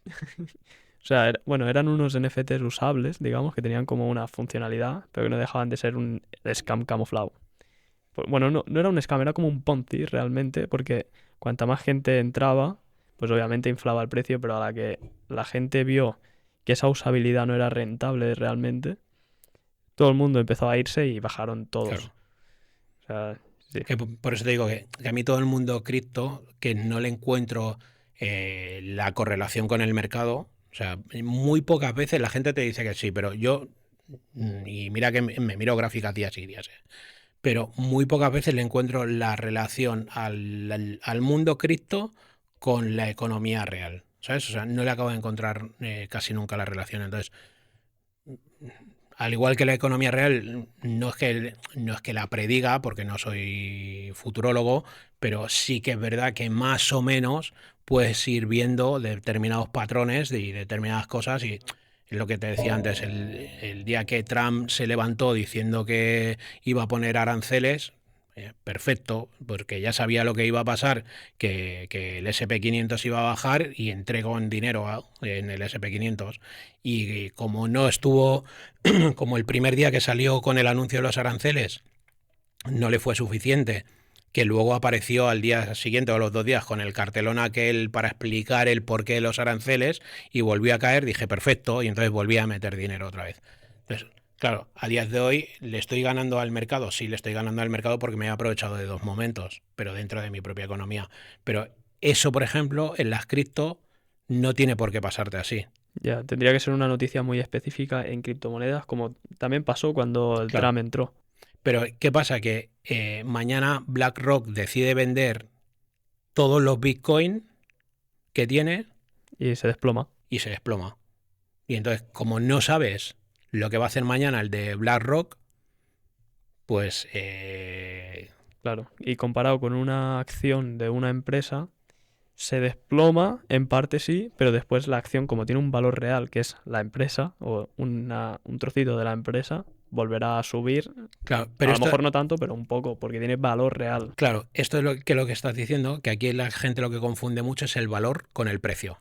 O sea, bueno, eran unos NFTs usables, digamos, que tenían como una funcionalidad, pero que no dejaban de ser un scam camuflado. Bueno, no era un scam, era como un Ponzi realmente, porque cuanta más gente entraba, pues obviamente inflaba el precio, pero a la que la gente vio que esa usabilidad no era rentable realmente, todo el mundo empezó a irse y bajaron todos. Claro. O sea, sí. Que por eso te digo que a mí todo el mundo cripto, que no le encuentro la correlación con el mercado, o sea, muy pocas veces la gente te dice que sí, pero yo, y mira que me miro gráficas días y días, pero muy pocas veces le encuentro la relación al mundo cripto con la economía real, ¿sabes? O sea, no le acabo de encontrar casi nunca la relación. Entonces, al igual que la economía real, no es que la prediga, porque no soy futurólogo, pero sí que es verdad que más o menos puedes ir viendo determinados patrones y determinadas cosas y es lo que te decía antes, el día que Trump se levantó diciendo que iba a poner aranceles, perfecto, porque ya sabía lo que iba a pasar, que el SP500 iba a bajar y entré con dinero en el SP500 y como no estuvo como el primer día que salió con el anuncio de los aranceles no le fue suficiente, que luego apareció al día siguiente o a los 2 días con el cartelón aquel para explicar el porqué de los aranceles y volvió a caer, dije perfecto, y entonces volví a meter dinero otra vez. Entonces, claro, a días de hoy le estoy ganando al mercado, sí, le estoy ganando al mercado porque me he aprovechado de dos momentos, pero dentro de mi propia economía. Pero eso, por ejemplo, en las cripto no tiene por qué pasarte así. Ya, tendría que ser una noticia muy específica en criptomonedas, como también pasó cuando el Claro. Trump entró. Pero ¿qué pasa? Que mañana BlackRock decide vender todos los Bitcoin que tiene Y se desploma. y se desploma. Y entonces, como no sabes lo que va a hacer mañana el de BlackRock, pues Claro. Y comparado con una acción de una empresa, se desploma, en parte sí, pero después la acción, como tiene un valor real, que es la empresa, o un trocito de la empresa, volverá a subir. claro, pero A lo esto, mejor no tanto, pero un poco, porque tiene valor real. claro, esto es lo que estás diciendo, que aquí la gente lo que confunde mucho es el valor con el precio.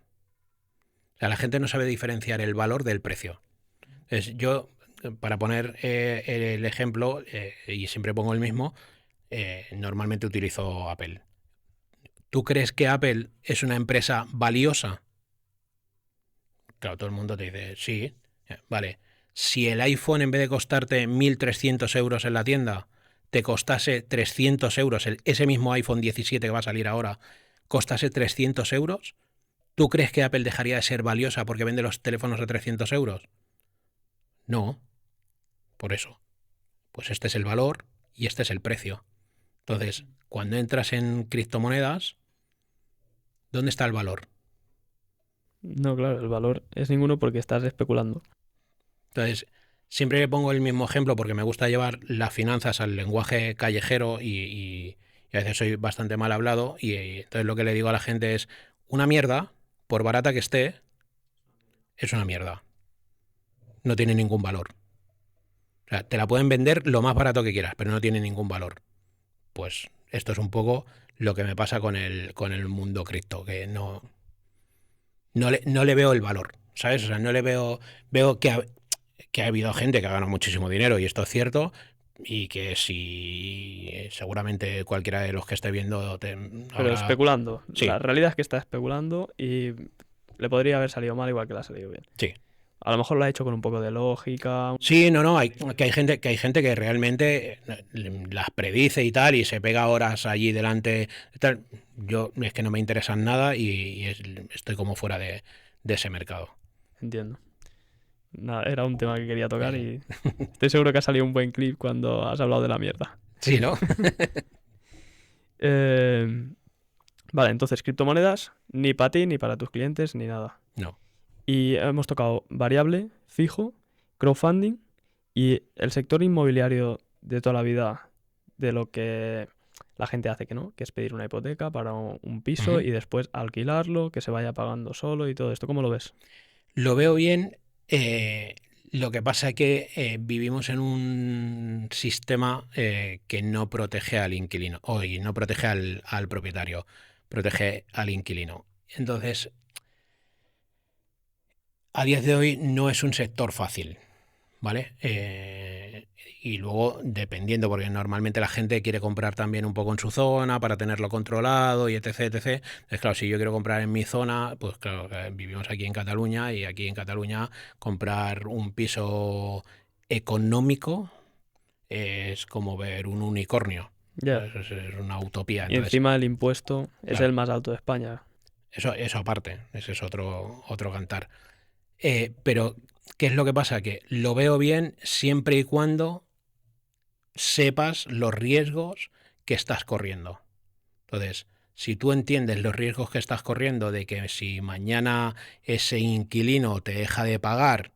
O sea, la gente no sabe diferenciar el valor del precio. Yo, para poner el ejemplo, y siempre pongo el mismo, normalmente utilizo Apple. ¿Tú crees que Apple es una empresa valiosa? Claro, todo el mundo te dice, sí, vale. Si el iPhone, en vez de costarte 1.300 euros en la tienda, te costase 300 euros, ese mismo iPhone 17 que va a salir ahora, costase 300 euros, ¿tú crees que Apple dejaría de ser valiosa porque vende los teléfonos a 300 euros? No, por eso. Pues este es el valor y este es el precio. Entonces, cuando entras en criptomonedas, ¿dónde está el valor? No, claro, el valor es ninguno porque estás especulando. Entonces, siempre le pongo el mismo ejemplo porque me gusta llevar las finanzas al lenguaje callejero y a veces soy bastante mal hablado y entonces lo que le digo a la gente es, una mierda, por barata que esté, es una mierda. No tiene ningún valor. O sea, te la pueden vender lo más barato que quieras, pero no tiene ningún valor. Pues esto es un poco lo que me pasa con el mundo cripto, que no le veo el valor, ¿sabes? O sea, no le veo que ha habido gente que ha ganado muchísimo dinero y esto es cierto y que si seguramente cualquiera de los que esté viendo Pero habrá... especulando. La Sí, realidad es que está especulando y le podría haber salido mal igual que le ha salido bien. sí. A lo mejor lo ha hecho con un poco de lógica. Sí, no, que hay gente que realmente las predice y tal, y se pega horas allí delante y tal. Yo es que no me interesan nada y estoy como fuera de ese mercado. Entiendo. Nada, era un tema que quería tocar Eh, y estoy seguro que ha salido un buen clip cuando has hablado de la mierda. Sí, ¿no? Eh, vale, entonces criptomonedas, ni para ti, ni para tus clientes, ni nada. No. Y hemos tocado variable, fijo, crowdfunding y el sector inmobiliario de toda la vida, de lo que la gente hace que no, que es pedir una hipoteca para un piso Ujú. y después alquilarlo, que se vaya pagando solo y todo esto. ¿Cómo lo ves? Lo veo bien. Lo que pasa es que vivimos en un sistema que no protege al inquilino, y no protege al propietario, protege al inquilino. Entonces, a día de hoy no es un sector fácil, ¿vale? Y luego, dependiendo, porque normalmente la gente quiere comprar también un poco en su zona para tenerlo controlado y etc, etc. Entonces, claro, si yo quiero comprar en mi zona, pues claro, vivimos aquí en Cataluña y aquí en Cataluña comprar un piso económico es como ver un unicornio. Ya. Es una utopía. Y Entonces, encima el impuesto es el claro, más alto de España. eso aparte, ese es otro cantar. Pero, ¿qué es lo que pasa? Que lo veo bien siempre y cuando sepas los riesgos que estás corriendo. Entonces, si tú entiendes los riesgos que estás corriendo de que si mañana ese inquilino te deja de pagar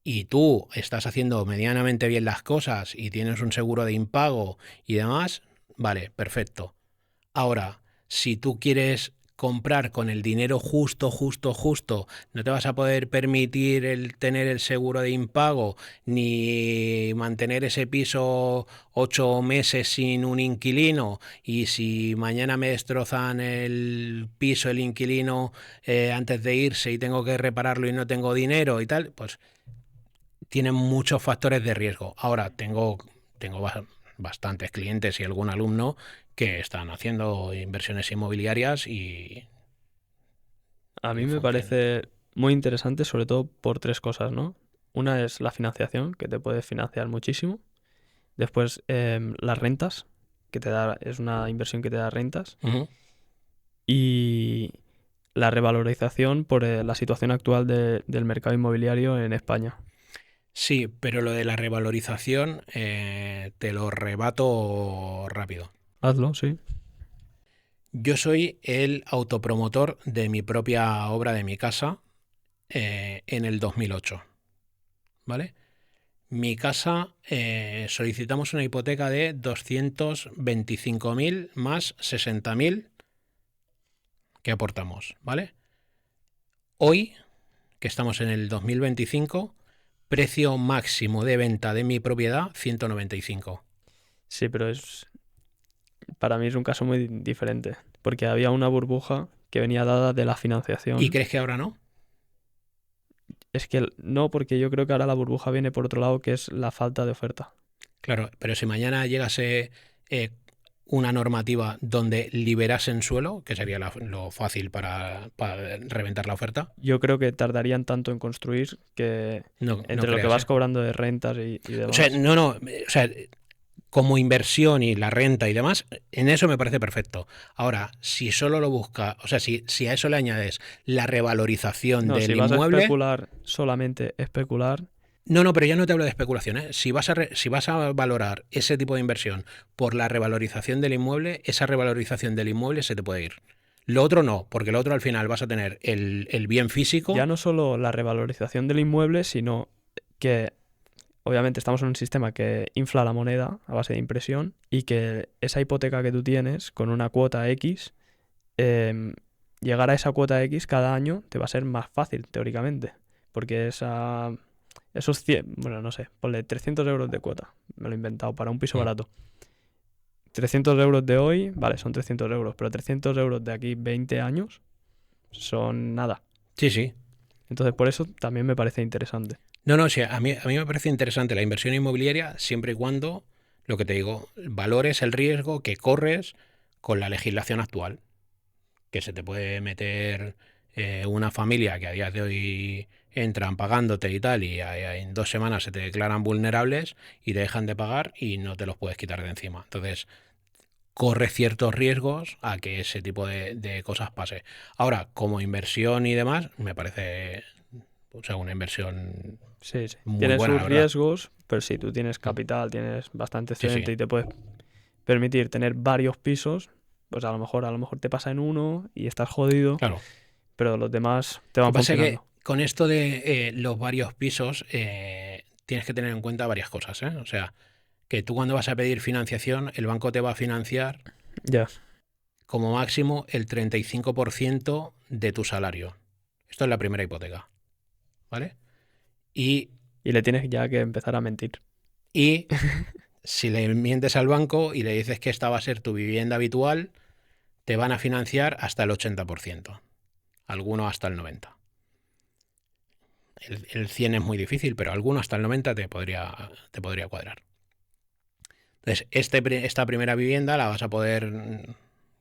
y tú estás haciendo medianamente bien las cosas y tienes un seguro de impago y demás, vale, perfecto. Ahora, si tú quieres comprar con el dinero justo, justo, justo, no te vas a poder permitir el tener el seguro de impago ni mantener ese piso 8 meses sin un inquilino y si mañana me destrozan el piso, el inquilino antes de irse y tengo que repararlo y no tengo dinero y tal, pues tienen muchos factores de riesgo. Ahora tengo bastantes clientes y algún alumno que están haciendo inversiones inmobiliarias A y mí me funciona. parece muy interesante, sobre todo por tres cosas, ¿no? Una es la financiación, que te puede financiar muchísimo. Después, las rentas, es una inversión que te da rentas. Ujú. y la revalorización por la situación actual del mercado inmobiliario en España. Sí, pero lo de la revalorización te lo rebato rápido. Hazlo, sí. Yo soy el autopromotor de mi propia obra de mi casa en el 2008, ¿vale? Mi casa solicitamos una hipoteca de 225.000 más 60.000 que aportamos, ¿vale? Hoy, que estamos en el 2025, precio máximo de venta de mi propiedad, 195. Sí, pero para mí es un caso muy diferente, porque había una burbuja que venía dada de la financiación. ¿Y crees que ahora no? Es que no, porque yo creo que ahora la burbuja viene por otro lado, que es la falta de oferta. Claro, pero si mañana llegase una normativa donde liberasen suelo, que sería lo fácil para reventar la oferta, Yo creo que tardarían tanto en construir que no entre lo que creas, vas cobrando de rentas y O sea, demás. no, o sea, como inversión y la renta y demás, en eso me parece perfecto. Ahora, si solo lo busca, o sea, si a eso le añades la revalorización No, si del vas a inmueble, especular, solamente especular, no, pero ya no te hablo de especulación, ¿eh? Si vas a valorar ese tipo de inversión por la revalorización del inmueble, esa revalorización del inmueble se te puede ir. Lo otro no, porque lo otro al final vas a tener el bien físico. ya no solo la revalorización del inmueble, sino que obviamente estamos en un sistema que infla la moneda a base de impresión y que esa hipoteca que tú tienes con una cuota X, em, llegar a esa cuota X cada año te va a ser más fácil, teóricamente, porque esos 100, bueno, no sé, ponle 300 euros de cuota, me lo he inventado para un piso Mm. barato. 300 euros de hoy, vale, son 300 euros, pero 300 euros de aquí 20 años son nada. Sí, sí. Entonces, por eso también me parece interesante. No, sí, a mí me parece interesante la inversión inmobiliaria siempre y cuando, lo que te digo, valores el riesgo que corres con la legislación actual, que se te puede meter una familia que a día de hoy entran pagándote y tal, y en 2 semanas se te declaran vulnerables y te dejan de pagar y no te los puedes quitar de encima. Entonces, corre ciertos riesgos a que ese tipo de cosas pase. Ahora, como inversión y demás, me parece, o sea, una inversión Sí, sí. muy Tiene buena, sus la verdad. riesgos, pero si tú tienes capital, tienes bastante Sí, sí, excedente y te puedes permitir tener varios pisos, pues a lo mejor te pasa en uno y estás jodido, claro. pero los demás te Lo van que pasa es que funcionando. con esto de los varios pisos tienes que tener en cuenta varias cosas, ¿eh? O sea, que tú cuando vas a pedir financiación, el banco te va a financiar Ya. como máximo el 35% de tu salario. Esto es la primera hipoteca, ¿vale? Y, Y le tienes ya que empezar a mentir. y si le mientes al banco y le dices que esta va a ser tu vivienda habitual, te van a financiar hasta el 80%, algunos hasta el 90%. El 100 es muy difícil, pero alguno hasta el 90 te podría cuadrar. Entonces, esta primera vivienda la vas a poder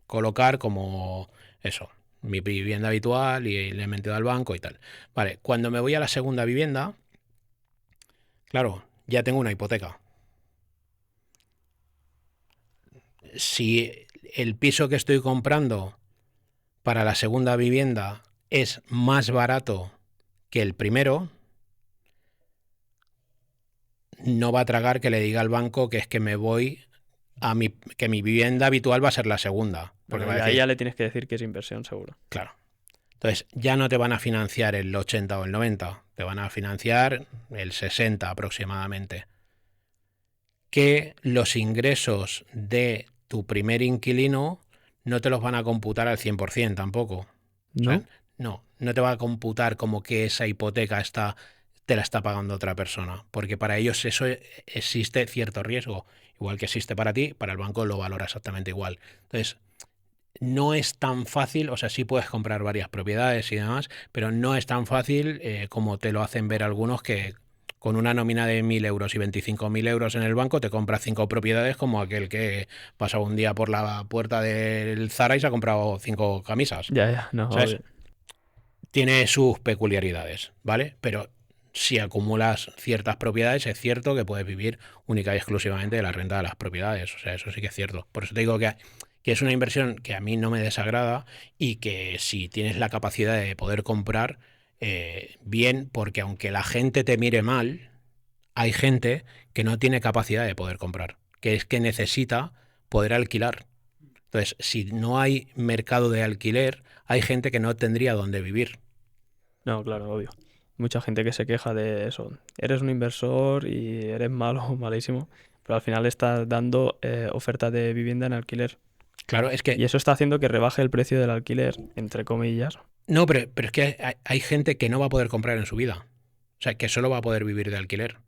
colocar como eso, mi vivienda habitual y le he metido al banco y tal. Vale, cuando me voy a la segunda vivienda, claro, ya tengo una hipoteca. Si el piso que estoy comprando para la segunda vivienda es más barato que el primero, no va a tragar que le diga al banco que es que me voy que mi vivienda habitual va a ser la segunda. Porque Bueno, va a y ahí decir, ya le tienes que decir que es inversión, seguro. claro. Entonces, ya no te van a financiar el 80 o el 90, te van a financiar el 60 aproximadamente. Que los ingresos de tu primer inquilino no te los van a computar al 100% tampoco. O sea, ¿No? no te va a computar como que esa hipoteca te la está pagando otra persona, porque para ellos eso existe cierto riesgo, igual que existe para ti, para el banco lo valora exactamente igual. Entonces, no es tan fácil, o sea, sí puedes comprar varias propiedades y demás, pero no es tan fácil como te lo hacen ver algunos que con una nómina de 1.000 euros y 25.000 euros en el banco te compras 5 propiedades como aquel que pasa un día por la puerta del Zara y se ha comprado 5 camisas. Ya, ya, no, ¿Sabes? obvio. Tiene sus peculiaridades, ¿vale? Pero si acumulas ciertas propiedades, es cierto que puedes vivir única y exclusivamente de la renta de las propiedades. O sea, eso sí que es cierto. Por eso te digo que es una inversión que a mí no me desagrada y que si tienes la capacidad de poder comprar, bien, porque aunque la gente te mire mal, hay gente que no tiene capacidad de poder comprar, que es que necesita poder alquilar. Entonces, si no hay mercado de alquiler, hay gente que no tendría dónde vivir. No, claro, obvio. Mucha gente que se queja de eso. Eres un inversor y eres malo o malísimo, pero al final estás dando oferta de vivienda en alquiler. Claro, es Y que eso está haciendo que rebaje el precio del alquiler, entre comillas. no, pero es que hay gente que no va a poder comprar en su vida. O sea, que solo va a poder vivir de alquiler.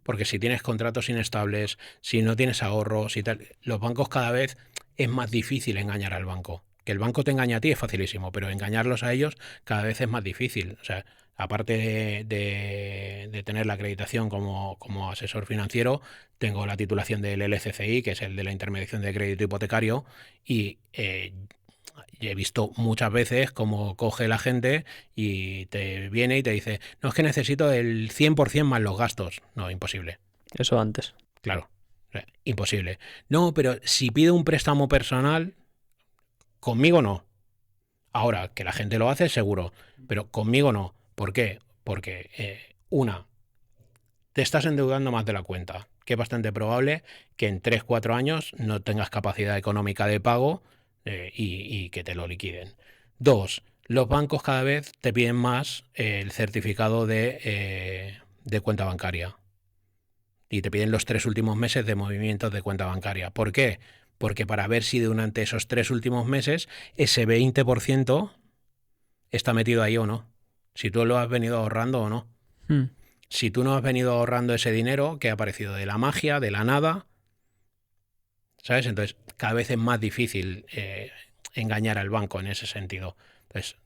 Porque si tienes contratos inestables, si no tienes ahorros y tal, los bancos cada vez es más difícil engañar al banco. Que el banco te engañe a ti es facilísimo, pero engañarlos a ellos cada vez es más difícil. O sea, aparte de tener la acreditación como asesor financiero, tengo la titulación del LCCI, que es el de la intermediación de crédito hipotecario, y he visto muchas veces cómo coge la gente y te viene y te dice, no, es que necesito el 100% más los gastos. No, imposible. Eso antes. Claro, imposible. No, pero si pide un préstamo personal, conmigo no. Ahora, que la gente lo hace, seguro, pero conmigo no. ¿Por qué? Porque, una, te estás endeudando más de la cuenta, que es bastante probable que en 3 4 años no tengas capacidad económica de pago, y que te lo liquiden. Dos, los bancos cada vez te piden más el certificado de cuenta bancaria y te piden los 3 últimos meses de movimientos de cuenta bancaria. ¿Por qué? Porque para ver si durante esos 3 últimos meses ese 20% está metido ahí o no. Si tú lo has venido ahorrando o no. Hmm. Si tú no has venido ahorrando ese dinero que ha aparecido de la magia, de la nada, ¿sabes? Entonces, cada vez es más difícil engañar al banco en ese sentido. Entonces,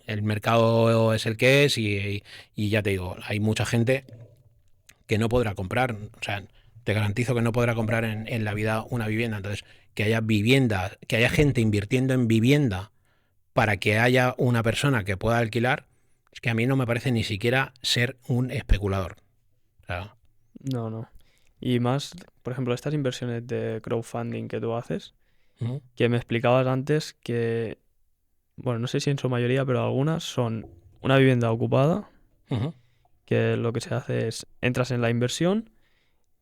el mercado es el que es y ya te digo, hay mucha gente que no podrá comprar. O sea, te garantizo que no podrá comprar en la vida una vivienda. Entonces, que haya vivienda, que haya gente invirtiendo en vivienda para que haya una persona que pueda alquilar, es que a mí no me parece ni siquiera ser un especulador. O sea, No, no. Y más, por ejemplo, estas inversiones de crowdfunding que tú haces, ujú, que me explicabas antes que, bueno, no sé si en su mayoría, pero algunas son una vivienda ocupada, ujú, que lo que se hace es, entras en la inversión,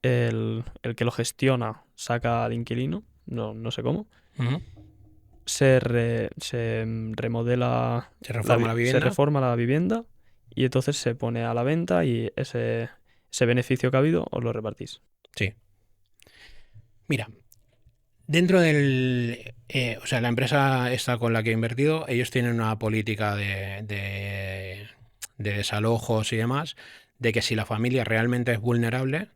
el que lo gestiona saca al inquilino, no sé cómo, ujú. se remodela, Se reforma la se vivienda. reforma la vivienda y entonces se pone a la venta y ese beneficio que ha habido os lo repartís. Sí. Mira, dentro del... o sea, la empresa esta con la que he invertido, ellos tienen una política de desalojos y demás, de que si la familia realmente es vulnerable,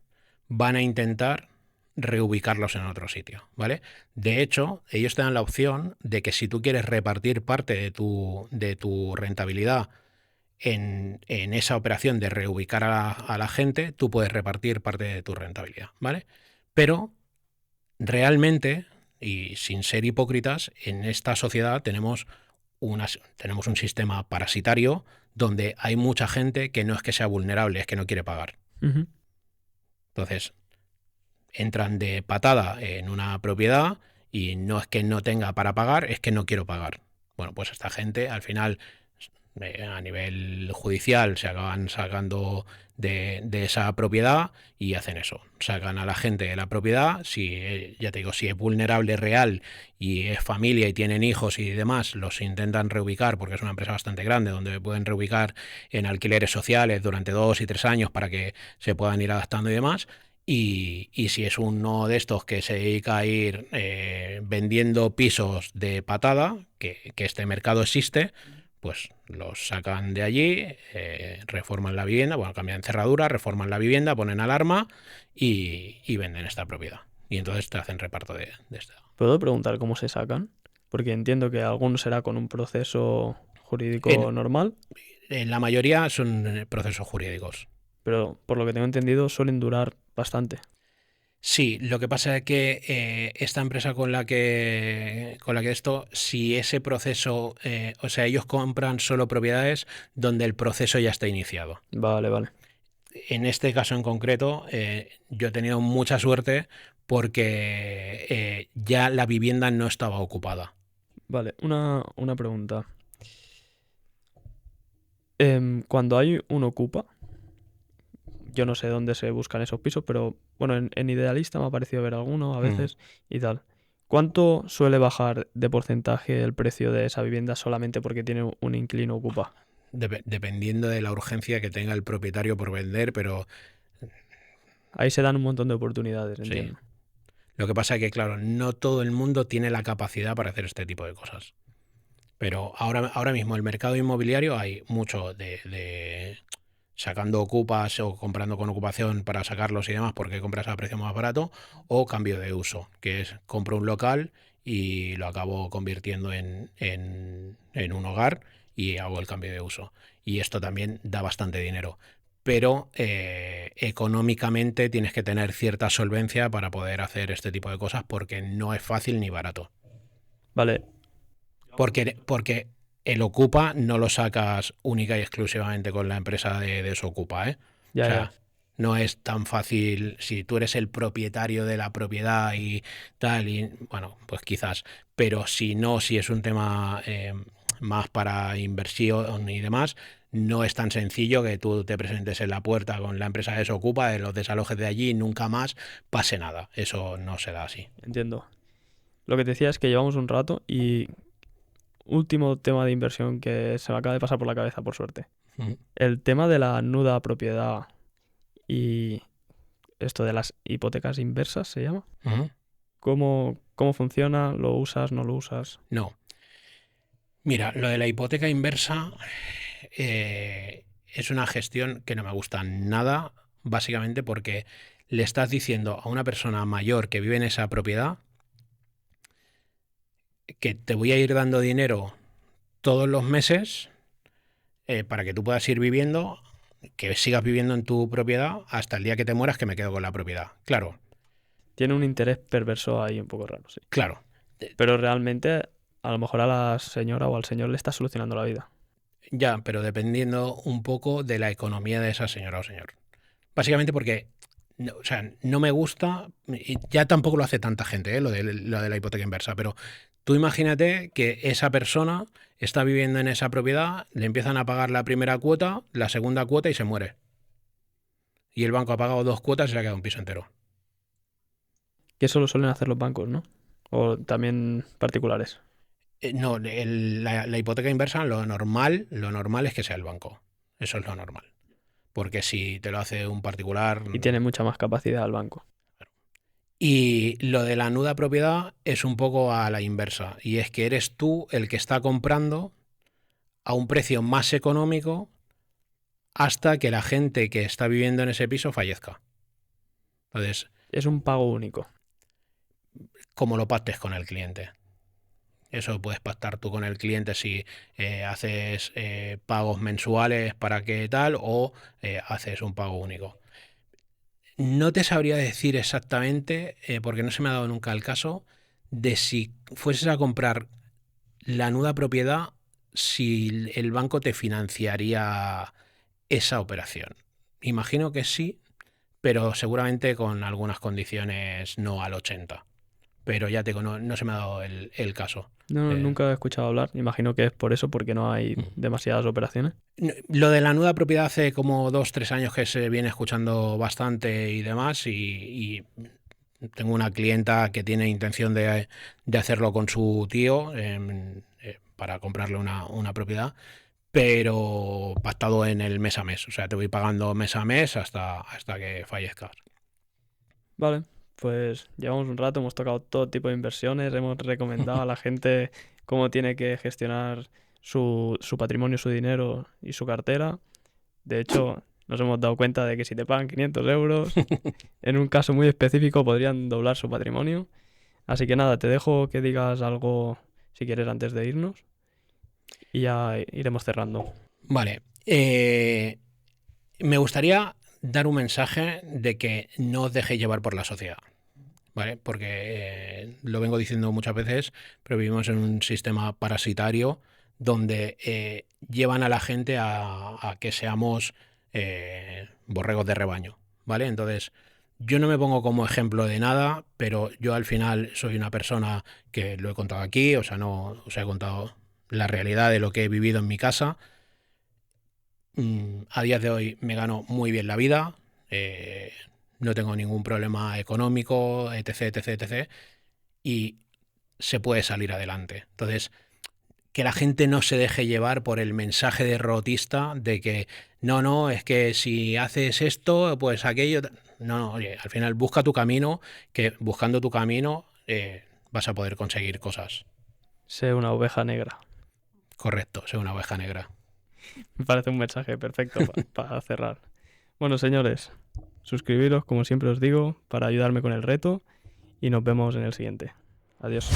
van a intentar reubicarlos en otro sitio, ¿vale? De hecho, ellos te dan la opción de que si tú quieres repartir parte de tu rentabilidad en esa operación de reubicar a la gente, tú puedes repartir parte de tu rentabilidad, ¿vale? Pero realmente, y sin ser hipócritas, en esta sociedad tenemos un sistema parasitario donde hay mucha gente que no es que sea vulnerable, es que no quiere pagar. Ujú. Entonces, entran de patada en una propiedad y no es que no tenga para pagar, es que no quiero pagar. Bueno, pues esta gente al final a nivel judicial se acaban sacando de esa propiedad y hacen eso. Sacan a la gente de la propiedad, si ya te digo, si es vulnerable real y es familia y tienen hijos y demás, los intentan reubicar porque es una empresa bastante grande donde pueden reubicar en alquileres sociales durante 2 y 3 años para que se puedan ir adaptando y demás. Y si es uno de estos que se dedica a ir vendiendo pisos de patada, que este mercado existe, pues los sacan de allí, reforman la vivienda, bueno, cambian cerradura, reforman la vivienda, ponen alarma y venden esta propiedad. Y entonces te hacen reparto de esta. ¿Puedo preguntar cómo se sacan? Porque entiendo que alguno será con un proceso jurídico En, normal, en la mayoría son procesos jurídicos. pero por lo que tengo entendido suelen durar bastante. Sí, lo que pasa es que esta empresa con la que esto, si ese proceso, o sea, ellos compran solo propiedades donde el proceso ya está iniciado. Vale, vale. En este caso en concreto, yo he tenido mucha suerte porque ya la vivienda no estaba ocupada. Vale, una pregunta. Cuando hay un ocupa, yo no sé dónde se buscan esos pisos, pero bueno, en Idealista me ha parecido ver alguno a veces y tal. ¿Cuánto suele bajar de porcentaje el precio de esa vivienda solamente porque tiene un inquilino ocupa? Dependiendo de la urgencia que tenga el propietario por vender, pero Ahí se dan un montón de oportunidades, sí. entiendo. Lo que pasa es que, claro, no todo el mundo tiene la capacidad para hacer este tipo de cosas. Pero ahora mismo el mercado inmobiliario hay mucho de sacando ocupas o comprando con ocupación para sacarlos y demás porque compras a precio más barato, o cambio de uso, que es compro un local y lo acabo convirtiendo en un hogar y hago el cambio de uso. Y esto también da bastante dinero. Pero económicamente tienes que tener cierta solvencia para poder hacer este tipo de cosas porque no es fácil ni barato. Vale, Porque el Ocupa no lo sacas única y exclusivamente con la empresa de Desocupa, ¿eh? O ya, ya. sea, no es tan fácil si tú eres el propietario de la propiedad y tal, y bueno, pues quizás, pero si no, si es un tema más para inversión y demás, no es tan sencillo que tú te presentes en la puerta con la empresa de Desocupa, de los desalojes de allí y nunca más pase nada. Eso no se da así. Entiendo. Lo que te decía es que llevamos un rato y último tema de inversión que se me acaba de pasar por la cabeza, por suerte. Ujú. El tema de la nuda propiedad y esto de las hipotecas inversas, ¿se llama? Ujú. ¿Cómo funciona? ¿Lo usas? ¿No lo usas? No. Mira, lo de la hipoteca inversa es una gestión que no me gusta nada, básicamente porque le estás diciendo a una persona mayor que vive en esa propiedad que te voy a ir dando dinero todos los meses para que tú puedas ir viviendo, que sigas viviendo en tu propiedad hasta el día que te mueras, que me quedo con la propiedad. Claro, Tiene un interés perverso ahí un poco raro, sí. claro. Pero realmente a lo mejor a la señora o al señor le está solucionando la vida. Ya, pero dependiendo un poco de la economía de esa señora o señor. Básicamente porque no, o sea, no me gusta, y ya tampoco lo hace tanta gente, lo de la hipoteca inversa, pero tú imagínate que esa persona está viviendo en esa propiedad, le empiezan a pagar la primera cuota, la segunda cuota y se muere. Y el banco ha pagado 2 cuotas y se ha quedado un piso entero. Que eso lo suelen hacer los bancos, ¿no? O también particulares. No, la hipoteca inversa, lo normal es que sea el banco. Eso es lo normal. Porque si te lo hace un particular. Y tiene mucha más capacidad el banco. Y lo de la nuda propiedad es un poco a la inversa, y es que eres tú el que está comprando a un precio más económico hasta que la gente que está viviendo en ese piso fallezca. Entonces, Es un pago único. ¿cómo lo pactes con el cliente? Eso puedes pactar tú con el cliente si haces pagos mensuales para que tal o haces un pago único. No te sabría decir exactamente, porque no se me ha dado nunca el caso, de si fueses a comprar la nuda propiedad, si el banco te financiaría esa operación. Imagino que sí, pero seguramente con algunas condiciones no al 80. Pero ya te digo, no se me ha dado el caso. No, Eh, nunca he escuchado hablar. Imagino que es por eso, porque no hay demasiadas operaciones. Lo de la nuda propiedad hace como 2, 3 años que se viene escuchando bastante y demás, y tengo una clienta que tiene intención de hacerlo con su tío para comprarle una propiedad, pero pactado en el mes a mes. O sea, te voy pagando mes a mes hasta que fallezcas. Vale, pues llevamos un rato, hemos tocado todo tipo de inversiones, hemos recomendado a la gente cómo tiene que gestionar su patrimonio, su dinero y su cartera. De hecho, nos hemos dado cuenta de que si te pagan 500 euros, en un caso muy específico podrían doblar su patrimonio. Así que nada, te dejo que digas algo si quieres antes de irnos y ya iremos cerrando. Vale. Me gustaría dar un mensaje de que no os dejéis llevar por la sociedad. ¿Vale? Porque lo vengo diciendo muchas veces, pero vivimos en un sistema parasitario donde llevan a la gente a que seamos borregos de rebaño, ¿vale? Entonces, Yo no me pongo como ejemplo de nada, pero yo al final soy una persona que lo he contado aquí, o sea, no os he contado la realidad de lo que he vivido en mi casa. A día de hoy me gano muy bien la vida, eh, no tengo ningún problema económico, etc, etc, etc. Y se puede salir adelante. Entonces, que la gente no se deje llevar por el mensaje derrotista de que no, no, es que si haces esto, pues aquello. No, no, oye, al final busca tu camino, que buscando tu camino vas a poder conseguir cosas. Sé una oveja negra. Correcto, soy una oveja negra. Me parece un mensaje perfecto para cerrar. Bueno, señores, suscribiros, como siempre os digo, para ayudarme con el reto y nos vemos en el siguiente. Adiós.